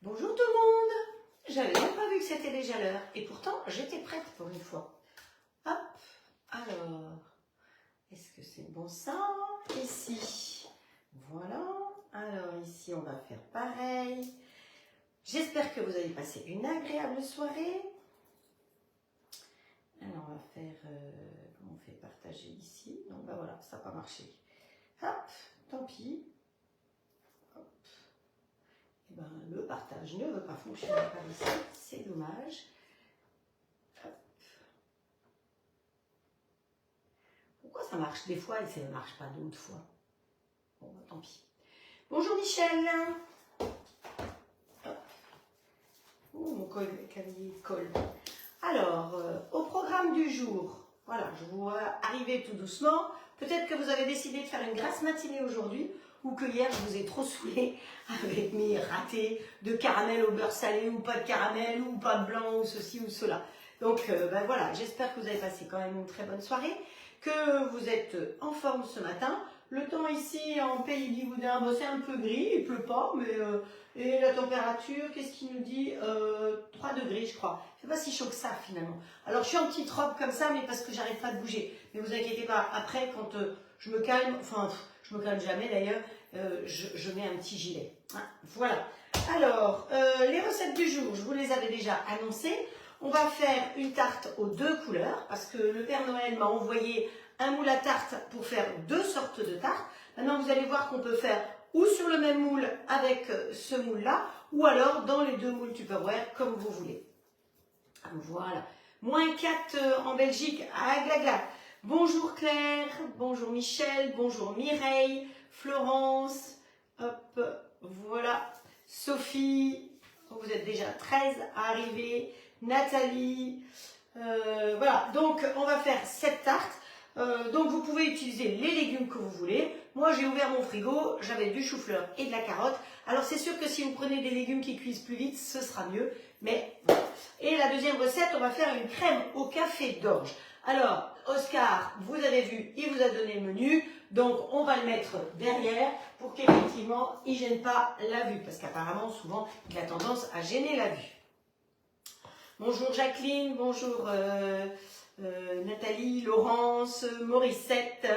Bonjour tout le monde. J'avais même pas vu que c'était déjà l'heure. Et pourtant, j'étais prête pour une fois. Hop. Alors, est-ce que c'est bon ça? Ici. Voilà. Alors ici, on va faire pareil. J'espère que vous avez passé une agréable soirée. Alors, on va faire... comment on fait partager ici? Donc, ben voilà, ça n'a pas marché. Hop, tant pis. Hop. Et ben, le partage ne veut pas fonctionner par ici. C'est dommage. Hop. Pourquoi ça marche des fois et ça ne marche pas d'autres fois? Bon, ben, tant pis. Bonjour Michel. Hop. Oh, mon cavalier colle. Alors, au programme du jour, voilà, je vous vois arriver tout doucement. Peut-être que vous avez décidé de faire une grasse matinée aujourd'hui ou que hier je vous ai trop saoulé avec mes ratés de caramel au beurre salé ou pas de caramel ou pas de blanc ou ceci ou cela. Donc, ben voilà, j'espère que vous avez passé quand même une très bonne soirée, que vous êtes en forme ce matin. Le temps ici en Pays Bigoudin, bon, c'est un peu gris, il ne pleut pas, mais et la température, qu'est-ce qu'il nous dit 3 degrés, je crois. C'est pas si chaud que ça finalement. Alors je suis en petite robe comme ça, mais parce que j'arrête pas de bouger. Mais vous inquiétez pas, après quand je me calme, enfin je me calme jamais d'ailleurs, je mets un petit gilet. Hein, voilà. Alors les recettes du jour, je vous les avais déjà annoncées. On va faire une tarte aux 2 couleurs parce que le Père Noël m'a envoyé un moule à tarte pour faire 2 sortes de tartes. Maintenant vous allez voir qu'on peut faire ou sur le même moule avec ce moule-là, ou alors dans les 2 moules Tupperware comme vous voulez. Voilà. -4 en Belgique à Glagla. Bonjour Claire, bonjour Michel, bonjour Mireille, Florence, hop, voilà, Sophie, vous êtes déjà 13 à arriver, Nathalie, voilà, donc on va faire cette tarte. Donc vous pouvez utiliser les légumes que vous voulez. Moi j'ai ouvert mon frigo, j'avais du chou-fleur et de la carotte. Alors c'est sûr que si vous prenez des légumes qui cuisent plus vite, ce sera mieux. Mais voilà. Et la deuxième recette, on va faire une crème au café d'orge. Alors Oscar, vous avez vu, il vous a donné le menu. Donc on va le mettre derrière pour qu'effectivement il ne gêne pas la vue. Parce qu'apparemment souvent il a tendance à gêner la vue. Bonjour Jacqueline, bonjour Nathalie, Laurence, Morissette.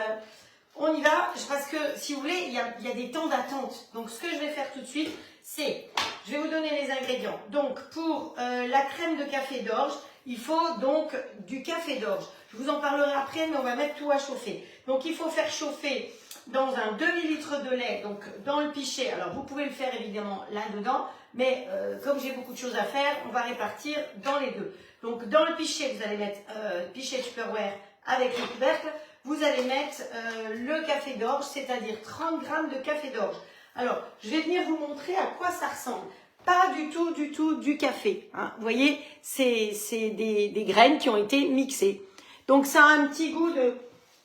On y va, parce que si vous voulez, il y a des temps d'attente. Donc ce que je vais faire tout de suite, c'est, je vais vous donner les ingrédients. Donc pour la crème de café d'orge, il faut donc du café d'orge. Je vous en parlerai après, mais on va mettre tout à chauffer. Donc il faut faire chauffer dans un demi-litre de lait, donc dans le pichet. Alors vous pouvez le faire évidemment là-dedans, mais comme j'ai beaucoup de choses à faire, on va répartir dans les deux. Donc dans le pichet, vous allez mettre pichet Tupperware avec le couvercle. Vous allez mettre le café d'orge, c'est-à-dire 30 g de café d'orge. Alors, je vais venir vous montrer à quoi ça ressemble. Pas du tout du café. Hein. Vous voyez, c'est des graines qui ont été mixées. Donc ça a un petit goût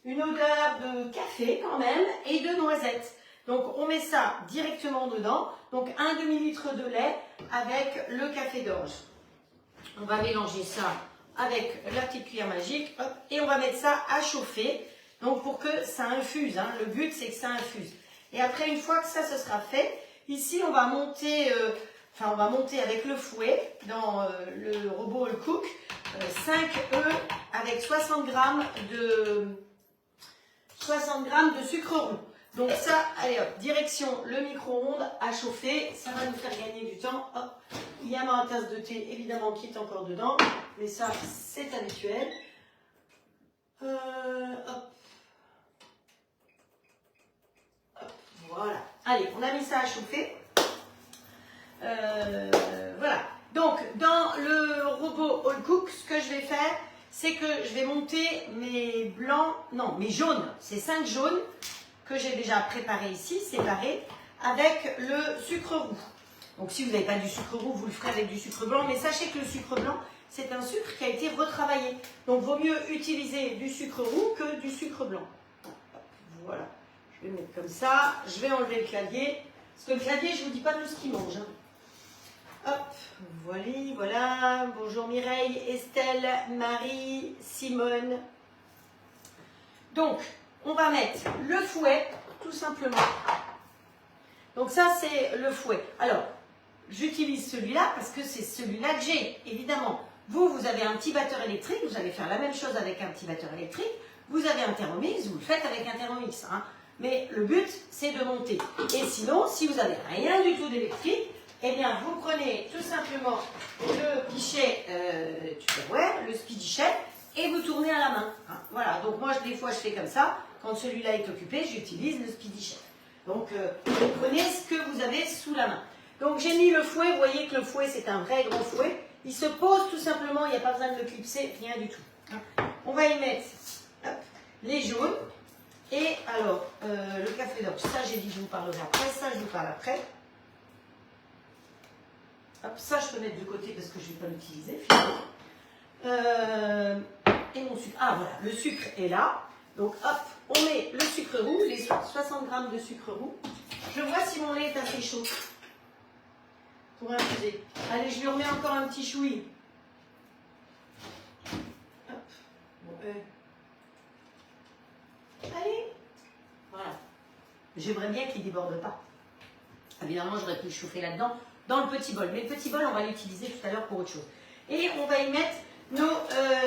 une odeur de café quand même et de noisettes. Donc on met ça directement dedans. Donc un demi-litre de lait avec le café d'orge. On va mélanger ça avec la petite cuillère magique, hop, et on va mettre ça à chauffer, donc pour que ça infuse, hein. Le but c'est que ça infuse. Et après, une fois que ça se sera fait, ici on va monter, on va monter avec le fouet dans le robot All Cook, 5 œufs avec 60 g de sucre roux. Donc ça, allez hop, direction le micro-ondes à chauffer, ça va nous faire gagner du temps. Hop. Il y a ma tasse de thé évidemment qui est encore dedans, mais ça c'est habituel. Hop. Hop. Voilà. Allez, on a mis ça à chauffer. Voilà. Donc dans le robot All Cook, ce que je vais faire, c'est que je vais monter mes blancs, non, mes jaunes, c'est 5 jaunes que j'ai déjà préparé ici, séparés, avec le sucre roux. Donc si vous n'avez pas du sucre roux, vous le ferez avec du sucre blanc, mais sachez que le sucre blanc, c'est un sucre qui a été retravaillé. Donc vaut mieux utiliser du sucre roux que du sucre blanc. Voilà, je vais mettre comme ça, je vais enlever le clavier, parce que le clavier, je ne vous dis pas tout ce qu'il mange. Hein. Hop, voilà, bonjour Mireille, Estelle, Marie, Simone. Donc, on va mettre le fouet, tout simplement. Donc ça, c'est le fouet. Alors, j'utilise celui-là parce que c'est celui-là que j'ai, évidemment. Vous avez un petit batteur électrique, vous allez faire la même chose avec un petit batteur électrique. Vous avez un Thermomix, vous le faites avec un Thermomix. Hein. Mais le but, c'est de monter. Et sinon, si vous n'avez rien du tout d'électrique, eh bien, vous prenez tout simplement le pichet Tupperware, le Speedy Chef, et vous tournez à la main. Hein. Voilà, donc moi, des fois, je fais comme ça. Quand celui-là est occupé, j'utilise le Speedy Chef. Donc, vous prenez ce que vous avez sous la main. Donc, j'ai mis le fouet. Vous voyez que le fouet, c'est un vrai gros fouet. Il se pose tout simplement, il n'y a pas besoin de le clipser, rien du tout. Hein. On va y mettre hop, les jaunes. Et alors, le café d'orge, ça, j'ai dit que je vous parlerai après. Ça, je vous parle après. Hop, ça, je peux mettre de côté parce que je ne vais pas l'utiliser, finalement. Et mon sucre. Ah, voilà, le sucre est là. Donc, hop, on met le sucre roux, les 60 g de sucre roux. Je vois si mon lait est assez chaud pour infuser. Allez, je lui remets encore un petit chouï. Hop. Bon, allez. Voilà. J'aimerais bien qu'il ne déborde pas. Évidemment, j'aurais pu le chauffer là-dedans, dans le petit bol. Mais le petit bol, on va l'utiliser tout à l'heure pour autre chose. Et on va y mettre nos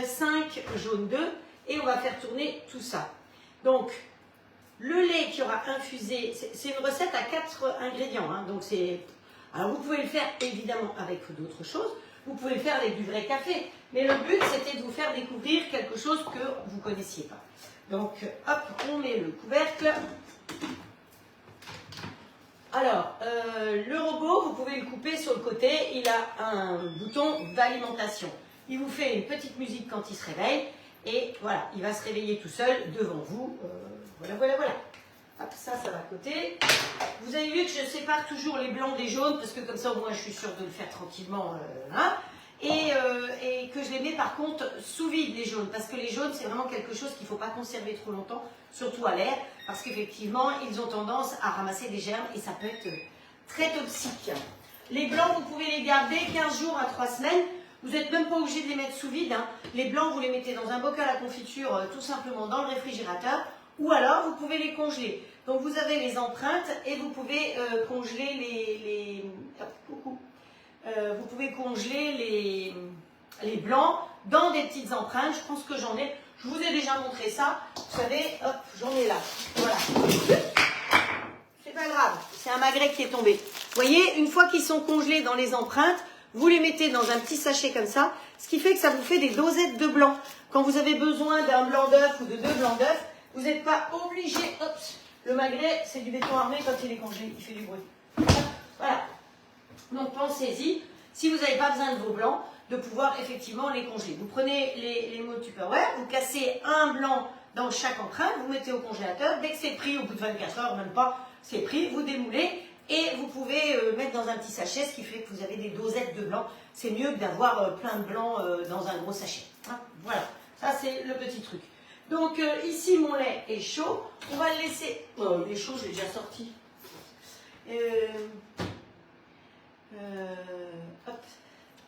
5 jaunes d'œufs et on va faire tourner tout ça. Donc, le lait qui aura infusé, c'est une recette à 4 ingrédients. Hein, donc alors, vous pouvez le faire évidemment avec d'autres choses. Vous pouvez le faire avec du vrai café. Mais le but, c'était de vous faire découvrir quelque chose que vous ne connaissiez pas. Donc, hop, on met le couvercle. Alors, le robot, vous pouvez le couper sur le côté. Il a un bouton d'alimentation. Il vous fait une petite musique quand il se réveille. Et voilà, il va se réveiller tout seul devant vous. Voilà. Hop, ça va à côté. Vous avez vu que je sépare toujours les blancs des jaunes, parce que comme ça, au moins, je suis sûre de le faire tranquillement. Et que je les mets par contre sous vide, les jaunes, parce que les jaunes, c'est vraiment quelque chose qu'il ne faut pas conserver trop longtemps, surtout à l'air, parce qu'effectivement, ils ont tendance à ramasser des germes et ça peut être très toxique. Les blancs, vous pouvez les garder 15 jours à 3 semaines. Vous n'êtes même pas obligé de les mettre sous vide. Hein. Les blancs, vous les mettez dans un bocal à confiture, tout simplement dans le réfrigérateur, ou alors vous pouvez les congeler. Donc vous avez les empreintes et vous pouvez congeler vous pouvez congeler les blancs dans des petites empreintes. Je pense que j'en ai. Je vous ai déjà montré ça. Vous savez, hop, j'en ai là. Voilà. C'est pas grave, c'est un magret qui est tombé. Vous voyez, une fois qu'ils sont congelés dans les empreintes, vous les mettez dans un petit sachet comme ça, ce qui fait que ça vous fait des dosettes de blanc. Quand vous avez besoin d'un blanc d'œuf ou de 2 blancs d'œuf, vous n'êtes pas obligé. Hop, le magret, c'est du béton armé quand il est congelé, il fait du bruit. Voilà. Donc pensez-y, si vous n'avez pas besoin de vos blancs, de pouvoir effectivement les congeler. Vous prenez les mots Tupperware, vous cassez un blanc dans chaque empreinte, vous mettez au congélateur, dès que c'est pris, au bout de 24 heures, même pas, c'est pris, vous démoulez et vous pouvez mettre dans un petit sachet, ce qui fait que vous avez des dosettes de blanc. C'est mieux que d'avoir plein de blanc dans un gros sachet. Hein, voilà, ça c'est le petit truc. Donc ici mon lait est chaud, on va le laisser... Oh, il est chaud, je l'ai déjà sorti. Hop.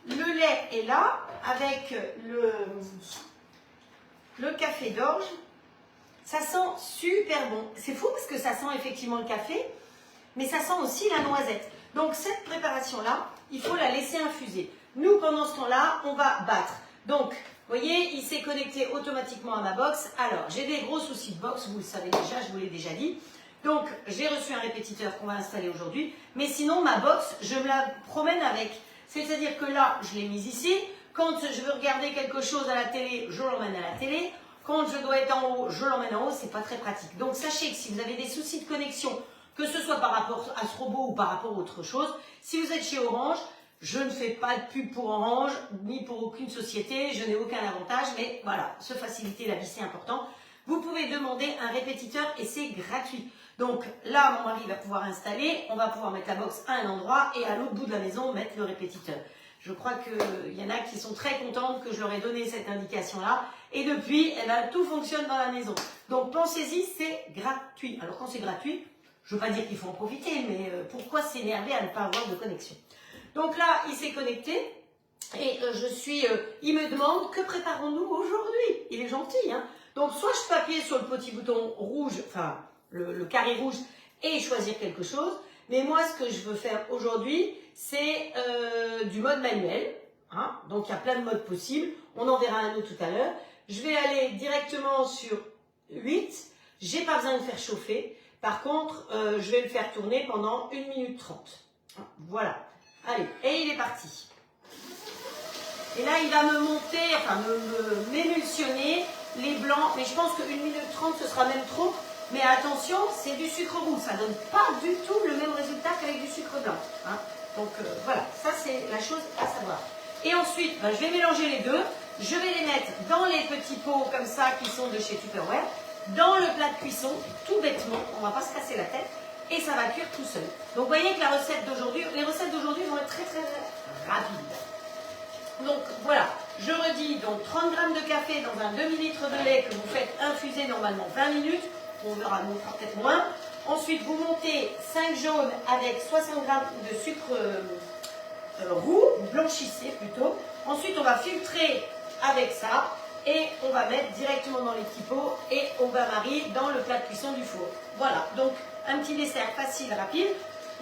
Le lait est là avec le café d'orge. Ça sent super bon. C'est fou parce que ça sent effectivement le café, mais ça sent aussi la noisette. Donc cette préparation-là, il faut la laisser infuser. Nous, pendant ce temps-là, on va battre. Donc, vous voyez, il s'est connecté automatiquement à ma box. Alors, j'ai des gros soucis de box, vous le savez déjà, je vous l'ai déjà dit. Donc, j'ai reçu un répétiteur qu'on va installer aujourd'hui. Mais sinon, ma box, je me la promène avec. C'est-à-dire que là, je l'ai mise ici. Quand je veux regarder quelque chose à la télé, je l'emmène à la télé. Quand je dois être en haut, je l'emmène en haut. C'est pas très pratique. Donc, sachez que si vous avez des soucis de connexion, que ce soit par rapport à ce robot ou par rapport à autre chose, si vous êtes chez Orange, je ne fais pas de pub pour Orange, ni pour aucune société. Je n'ai aucun avantage. Mais voilà, se faciliter la vie, c'est important. Vous pouvez demander un répétiteur et c'est gratuit. Donc là, mon mari va pouvoir installer, on va pouvoir mettre la box à un endroit et à l'autre bout de la maison, mettre le répétiteur. Je crois qu'il y en a qui sont très contentes que je leur ai donné cette indication-là. Et depuis, eh ben, tout fonctionne dans la maison. Donc pensez-y, c'est gratuit. Alors quand c'est gratuit, je ne veux pas dire qu'il faut en profiter, mais pourquoi s'énerver à ne pas avoir de connexion? Donc là, il s'est connecté et il me demande que préparons-nous aujourd'hui? Il est gentil, hein? Donc soit je peux appuyer sur le petit bouton rouge, enfin le carré rouge et choisir quelque chose, Mais moi, ce que je veux faire aujourd'hui, c'est du mode manuel. Hein. Donc, il y a plein de modes possibles. On en verra un autre tout à l'heure. Je vais aller directement sur 8. J'ai pas besoin de faire chauffer. Par contre, je vais le faire tourner pendant 1 minute 30. Voilà. Allez, et il est parti. Et là, il va me monter, enfin, m'émulsionner les blancs. Mais je pense que 1 minute 30, ce sera même trop. Mais attention, c'est du sucre roux. Ça ne donne pas du tout le même résultat qu'avec du sucre blanc. Hein. Donc, voilà. Ça, c'est la chose à savoir. Et ensuite, ben, je vais mélanger les deux. Je vais les mettre dans les petits pots comme ça qui sont de chez Tupperware. Dans le plat de cuisson, tout bêtement. On ne va pas se casser la tête. Et ça va cuire tout seul. Donc, vous voyez que la recette d'aujourd'hui, les recettes d'aujourd'hui vont être très, très rapides. Donc voilà, je redis, donc 30 g de café dans un demi-litre de lait que vous faites infuser normalement 20 minutes, on verra peut-être moins. Ensuite, vous montez 5 jaunes avec 60 g de sucre roux, blanchissez plutôt. Ensuite, on va filtrer avec ça et on va mettre directement dans les petits pots et on va marier dans le plat de cuisson du four. Voilà, donc un petit dessert facile, rapide.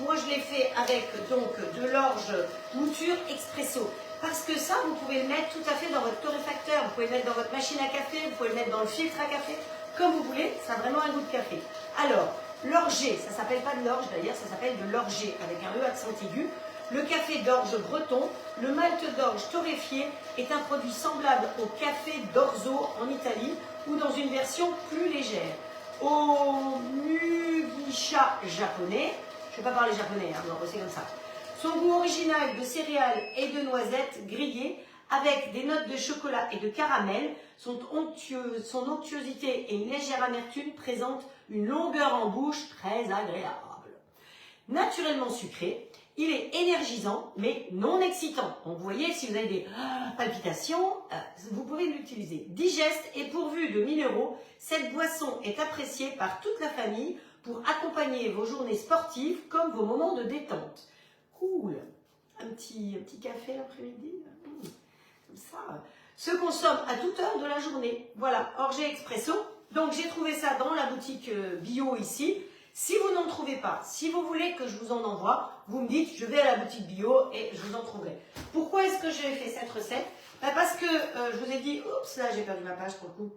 Moi, je l'ai fait avec donc de l'orge mouture expresso. Parce que ça, vous pouvez le mettre tout à fait dans votre torréfacteur, vous pouvez le mettre dans votre machine à café, vous pouvez le mettre dans le filtre à café, comme vous voulez, ça a vraiment un goût de café. Alors, l'orgé, ça ne s'appelle pas de l'orge d'ailleurs, ça s'appelle de l'orgé, avec un E accent aigu. Le café d'orge breton, le malt d'orge torréfié est un produit semblable au café d'orzo en Italie, ou dans une version plus légère. Au mugisha japonais, je ne vais pas parler japonais, hein, non, c'est comme ça. Son goût original de céréales et de noisettes grillées avec des notes de chocolat et de caramel, son onctuosité et une légère amertume présentent une longueur en bouche très agréable. Naturellement sucré, il est énergisant mais non excitant. Donc vous voyez, si vous avez des palpitations, vous pouvez l'utiliser. Digeste et pourvu de minéraux, cette boisson est appréciée par toute la famille pour accompagner vos journées sportives comme vos moments de détente. Cool, un petit café l'après-midi, comme ça. Se consomme à toute heure de la journée. Voilà, orgé expresso. Donc j'ai trouvé ça dans la boutique bio ici. Si vous n'en trouvez pas, si vous voulez que je vous en envoie, vous me dites, je vais à la boutique bio et je vous en trouverai. Pourquoi est-ce que j'ai fait cette recette? Parce que je vous ai dit, oups, là j'ai perdu ma page pour le coup.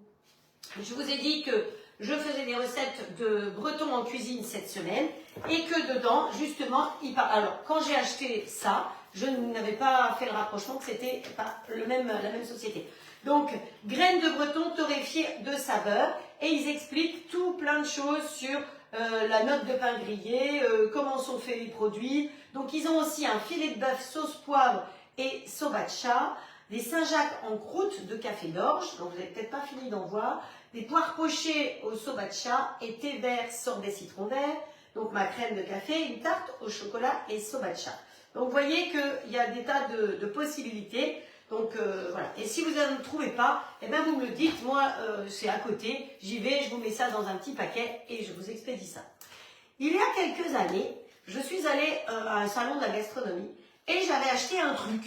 Je vous ai dit que je faisais des recettes de bretons en cuisine cette semaine et que dedans, justement, alors quand j'ai acheté ça, je n'avais pas fait le rapprochement que c'était pas la même société. Donc, graines de breton torréfiées de saveur et ils expliquent tout plein de choses sur la note de pain grillé, comment sont faits les produits. Donc, ils ont aussi un filet de bœuf sauce poivre et sobacha, des Saint-Jacques en croûte de café d'orge, donc vous n'avez peut-être pas fini d'en voir, des poires pochées au sobacha et thé vert sorbet citron vert, donc ma crème de café, une tarte au chocolat et sobacha. Donc vous voyez qu'il y a des tas de possibilités. Donc voilà. Et si vous ne trouvez pas, eh bien vous me le dites. Moi, c'est à côté. J'y vais, je vous mets ça dans un petit paquet et je vous expédie ça. Il y a quelques années, je suis allée à un salon de la gastronomie et j'avais acheté un truc.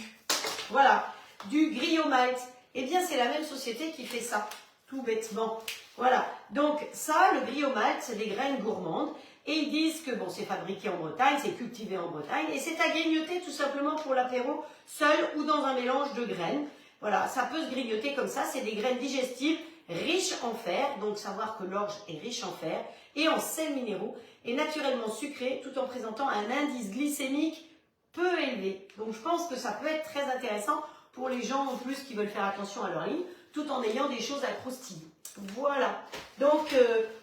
Voilà, du griot malt. Eh bien, c'est la même société qui fait ça, tout bêtement. Voilà. Donc ça, le griot malt, c'est des graines gourmandes. Et ils disent que bon, c'est fabriqué en Bretagne, c'est cultivé en Bretagne et c'est à grignoter tout simplement pour l'apéro, seul ou dans un mélange de graines. Voilà, ça peut se grignoter comme ça, c'est des graines digestives riches en fer, donc savoir que l'orge est riche en fer, et en sels minéraux, et naturellement sucré, tout en présentant un indice glycémique peu élevé. Donc je pense que ça peut être très intéressant pour les gens en plus qui veulent faire attention à leur ligne, tout en ayant des choses à croustiller. Voilà, donc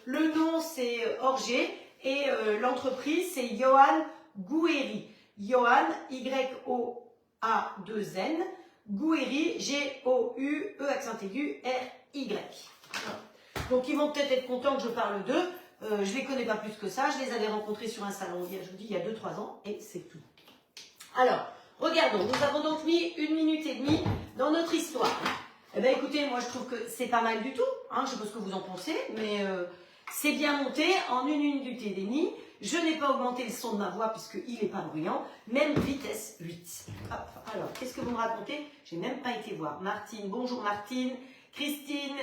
le nom c'est Orgé. Et l'entreprise, c'est Johan Gouéry. Johan, Y-O-A-2-N. Gouéry, G-O-U-E, accent aigu, R-Y. Donc, ils vont peut-être être contents que je parle d'eux. Je ne les connais pas plus que ça. Je les avais rencontrés sur un salon, je vous dis, il y a 2-3 ans. Et c'est tout. Alors, regardons. Nous avons donc mis 1 minute et demie dans notre histoire. Eh bien, écoutez, moi, je trouve que c'est pas mal du tout. Hein, je ne sais pas ce que vous en pensez, mais... c'est bien monté en 1 minute et demie. Je n'ai pas augmenté le son de ma voix puisqu'il n'est pas bruyant. Même vitesse 8. Hop. Alors, qu'est-ce que vous me racontez? Je n'ai même pas été voir. Martine, bonjour Martine. Christine,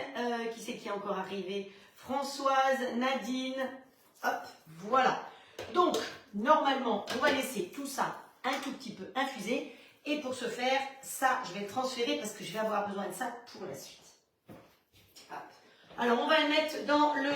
qui c'est qui est encore arrivé? Françoise, Nadine. Hop, voilà. Donc, normalement, on va laisser tout ça un tout petit peu infuser. Et pour ce faire, ça, je vais le transférer parce que je vais avoir besoin de ça pour la suite. Hop. Alors, on va le mettre dans le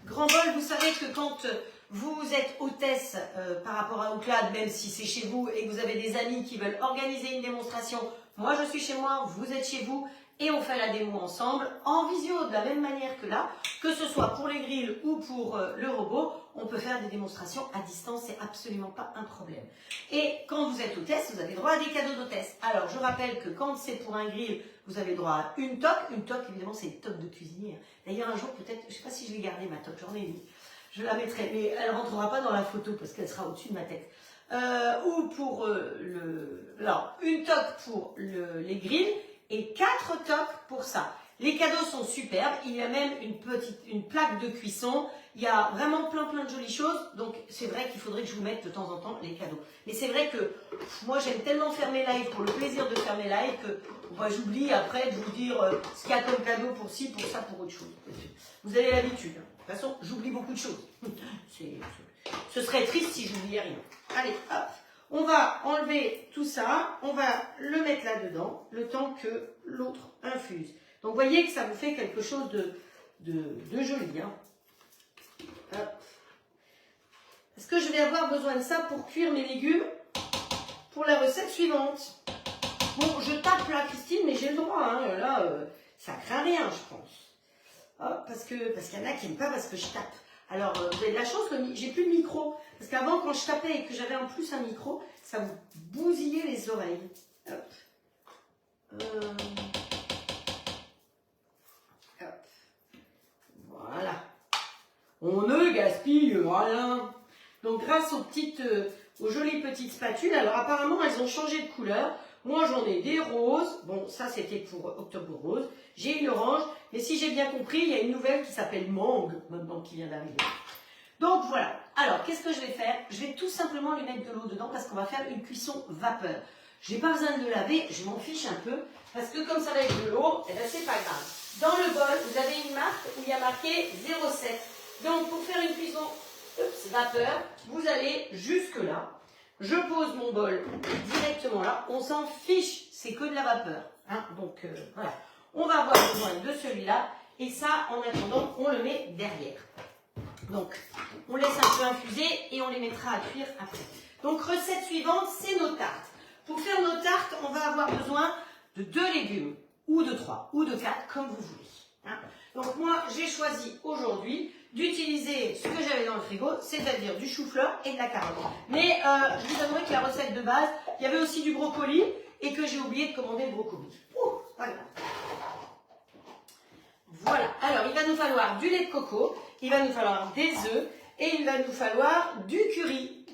grand bol. Vous savez que quand vous êtes hôtesse par rapport à Ouclad, même si c'est chez vous et que vous avez des amis qui veulent organiser une démonstration, moi je suis chez moi, vous êtes chez vous et on fait la démo ensemble en visio de la même manière que là, que ce soit pour les grilles ou pour le robot, on peut faire des démonstrations à distance, c'est absolument pas un problème. Et quand vous êtes hôtesse, vous avez droit à des cadeaux d'hôtesse. Alors je rappelle que quand c'est pour un grill, vous avez droit à une toque évidemment c'est une toque de cuisinier. D'ailleurs un jour peut-être, je sais pas si je vais garder ma toque, j'en ai une. Je la mettrai, mais elle ne rentrera pas dans la photo parce qu'elle sera au-dessus de ma tête. Ou pour alors, une toque pour les grilles et 4 toques pour ça. Les cadeaux sont superbes. Il y a même une plaque de cuisson. Il y a vraiment plein de jolies choses. Donc, c'est vrai qu'il faudrait que je vous mette de temps en temps les cadeaux. Mais c'est vrai que moi, j'aime tellement faire mes lives pour le plaisir de faire mes lives que j'oublie après de vous dire ce qu'il y a comme cadeau pour ci, pour ça, pour autre chose. Vous avez l'habitude. De toute façon, j'oublie beaucoup de choses. Ce serait triste si j'oubliais rien. Allez, hop. On va enlever tout ça. On va le mettre là-dedans, le temps que l'autre infuse. Donc, vous voyez que ça vous fait quelque chose de joli. Hein. Hop. Est-ce que je vais avoir besoin de ça pour cuire mes légumes pour la recette suivante? Bon, je tape là, Christine, mais j'ai le droit. Hein. Là, ça craint rien, je pense. Hop, parce qu'il y en a qui n'aiment pas parce que je tape. Alors, vous avez de la chance que j'ai plus de micro. Parce qu'avant, quand je tapais et que j'avais en plus un micro, ça vous bousillait les oreilles. Hop. Hop. Voilà. On ne gaspille rien. Donc, grâce aux jolies petites spatules, alors apparemment, elles ont changé de couleur. Moi, j'en ai des roses. Bon, ça, c'était pour Octobre Rose. J'ai une orange. Mais si j'ai bien compris, il y a une nouvelle qui s'appelle Mangue, maintenant qui vient d'arriver. Donc, voilà. Alors, qu'est-ce que je vais faire? Je vais tout simplement lui mettre de l'eau dedans parce qu'on va faire une cuisson vapeur. Je n'ai pas besoin de le laver. Je m'en fiche un peu. Parce que comme ça va être de l'eau, eh ben, c'est pas grave. Dans le bol, vous avez une marque où il y a marqué 0,7. Donc, pour faire une cuisson vapeur, vous allez jusque là. Je pose mon bol directement là. On s'en fiche, c'est que de la vapeur. Hein. Donc, voilà. On va avoir besoin de celui-là. Et ça, en attendant, on le met derrière. Donc, on laisse un peu infuser et on les mettra à cuire après. Donc, recette suivante, c'est nos tartes. Pour faire nos tartes, on va avoir besoin de 2 légumes, ou de 3, ou de 4, comme vous voulez. Hein. Donc, moi, j'ai choisi aujourd'hui d'utiliser ce que j'avais dans le frigo, c'est-à-dire du chou-fleur et de la carotte. Mais je vous avouerai que la recette de base, il y avait aussi du brocoli et que j'ai oublié de commander le brocoli. Ouh, pas grave. Voilà, alors il va nous falloir du lait de coco, il va nous falloir des œufs et il va nous falloir du curry.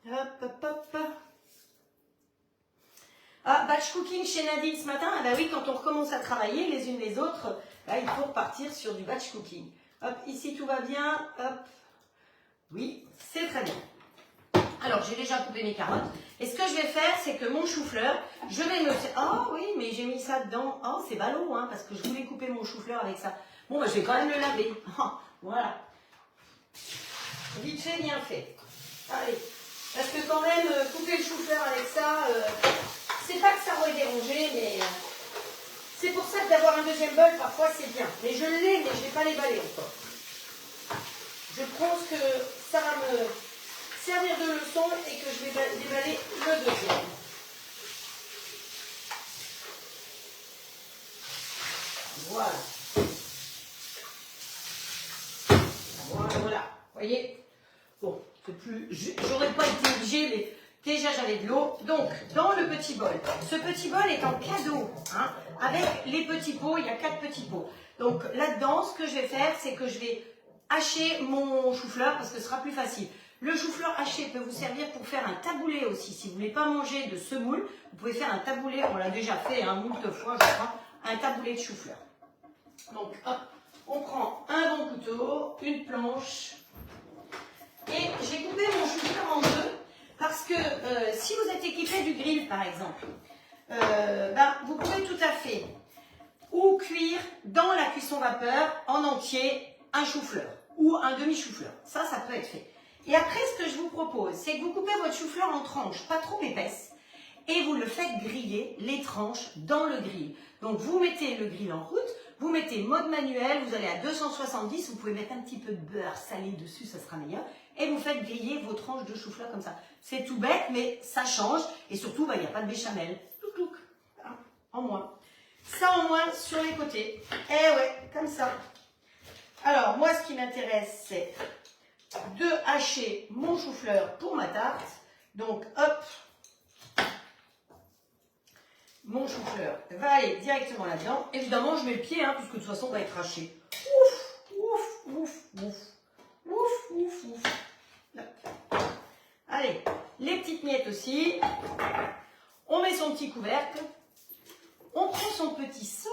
Hop, hop, hop. Ah, batch cooking chez Nadine ce matin. Ah bah oui, quand on recommence à travailler les unes les autres, là, il faut repartir sur du batch cooking. Hop, ici tout va bien. Hop. Oui, c'est très bien. Alors, j'ai déjà coupé mes carottes. Et ce que je vais faire, c'est que mon chou-fleur, je vais me... Oh oui, mais j'ai mis ça dedans. Oh, c'est ballot, hein, parce que je voulais couper mon chou-fleur avec ça. Bon, bah, je vais quand même le laver. Oh, voilà. Vite fait, bien fait. Allez. Parce que quand même, couper le chou-fleur avec ça, c'est pas que ça aurait dérangé, mais c'est pour ça que d'avoir un deuxième bol, parfois, c'est bien. Mais je l'ai, mais je vais pas les baller encore. Je pense que ça va me servir de leçon et que je vais déballer le deuxième. Voilà. Voilà. Vous voyez? Bon, c'est plus. J'aurais pas été obligée, mais déjà j'avais de l'eau. Donc, dans le petit bol. Ce petit bol est en cadeau. Hein, avec les petits pots, il y a 4 petits pots. Donc là-dedans, ce que je vais faire, c'est que je vais hacher mon chou-fleur parce que ce sera plus facile. Le chou-fleur haché peut vous servir pour faire un taboulé aussi. Si vous ne voulez pas manger de semoule, vous pouvez faire un taboulé. On l'a déjà fait moult fois, je crois. Un taboulé de chou-fleur. Donc, hop, on prend un bon couteau, une planche. Et j'ai coupé mon chou-fleur en deux parce que si vous êtes équipé du grill, par exemple, vous pouvez tout à fait ou cuire dans la cuisson vapeur en entier un chou-fleur. ou un demi-chou-fleur. Ça peut être fait. Et après, ce que je vous propose, c'est que vous coupez votre chou-fleur en tranches, pas trop épaisses, et vous le faites griller, les tranches, dans le grill. Donc, vous mettez le grill en route, vous mettez mode manuel, vous allez à 270, vous pouvez mettre un petit peu de beurre salé dessus, ça sera meilleur, et vous faites griller vos tranches de chou-fleur comme ça. C'est tout bête, mais ça change, et surtout, il n'y a pas de béchamel. Touc, touc, en moins. Ça en moins sur les côtés. Eh ouais, comme ça. Alors, moi, ce qui m'intéresse, c'est de hacher mon chou-fleur pour ma tarte. Donc, hop, mon chou-fleur va aller directement là-dedans. Évidemment, je mets le pied, puisque de toute façon, on va être haché. Ouf, ouf, ouf, ouf, ouf, ouf, ouf. Hop. Allez, les petites miettes aussi. On met son petit couvercle. On prend son petit seau,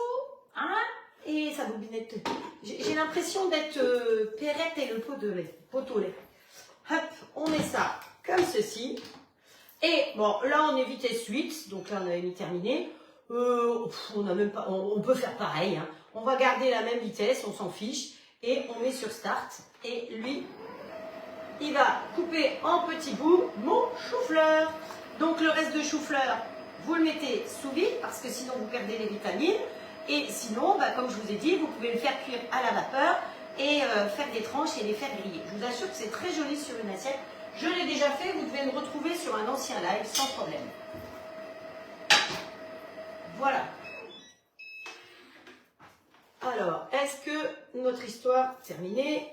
et sa bobinette. J'ai l'impression d'être Perrette et le pot au lait. Hop, on met ça comme ceci. Et bon, là on est vitesse 8, donc là on avait mis terminé. On a même pas, on peut faire pareil. On va garder la même vitesse, on s'en fiche. Et on met sur Start. Et lui, il va couper en petits bouts mon chou-fleur. Donc le reste de chou-fleur, vous le mettez sous vide parce que sinon vous perdez les vitamines. Et sinon, comme je vous ai dit, vous pouvez le faire cuire à la vapeur et faire des tranches et les faire griller. Je vous assure que c'est très joli sur une assiette. Je l'ai déjà fait, vous devez me retrouver sur un ancien live sans problème. Voilà. Alors, est-ce que notre histoire est terminée?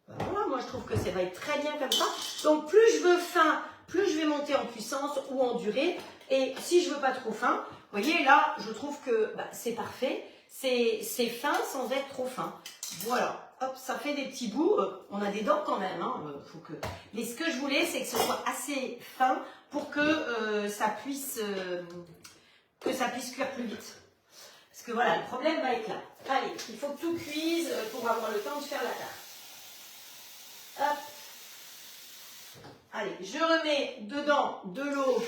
Voilà, moi je trouve que ça va être très bien comme ça. Donc plus je veux fin, plus je vais monter en puissance ou en durée. Et si je veux pas trop fin, vous voyez là, je trouve que c'est parfait. C'est fin sans être trop fin. Voilà, hop, ça fait des petits bouts. On a des dents quand même. Faut que... Mais ce que je voulais, c'est que ce soit assez fin pour que ça puisse cuire plus vite. Parce que voilà, le problème va être là. Allez, il faut que tout cuise pour avoir le temps de faire la tarte. Hop. Allez, je remets dedans de l'eau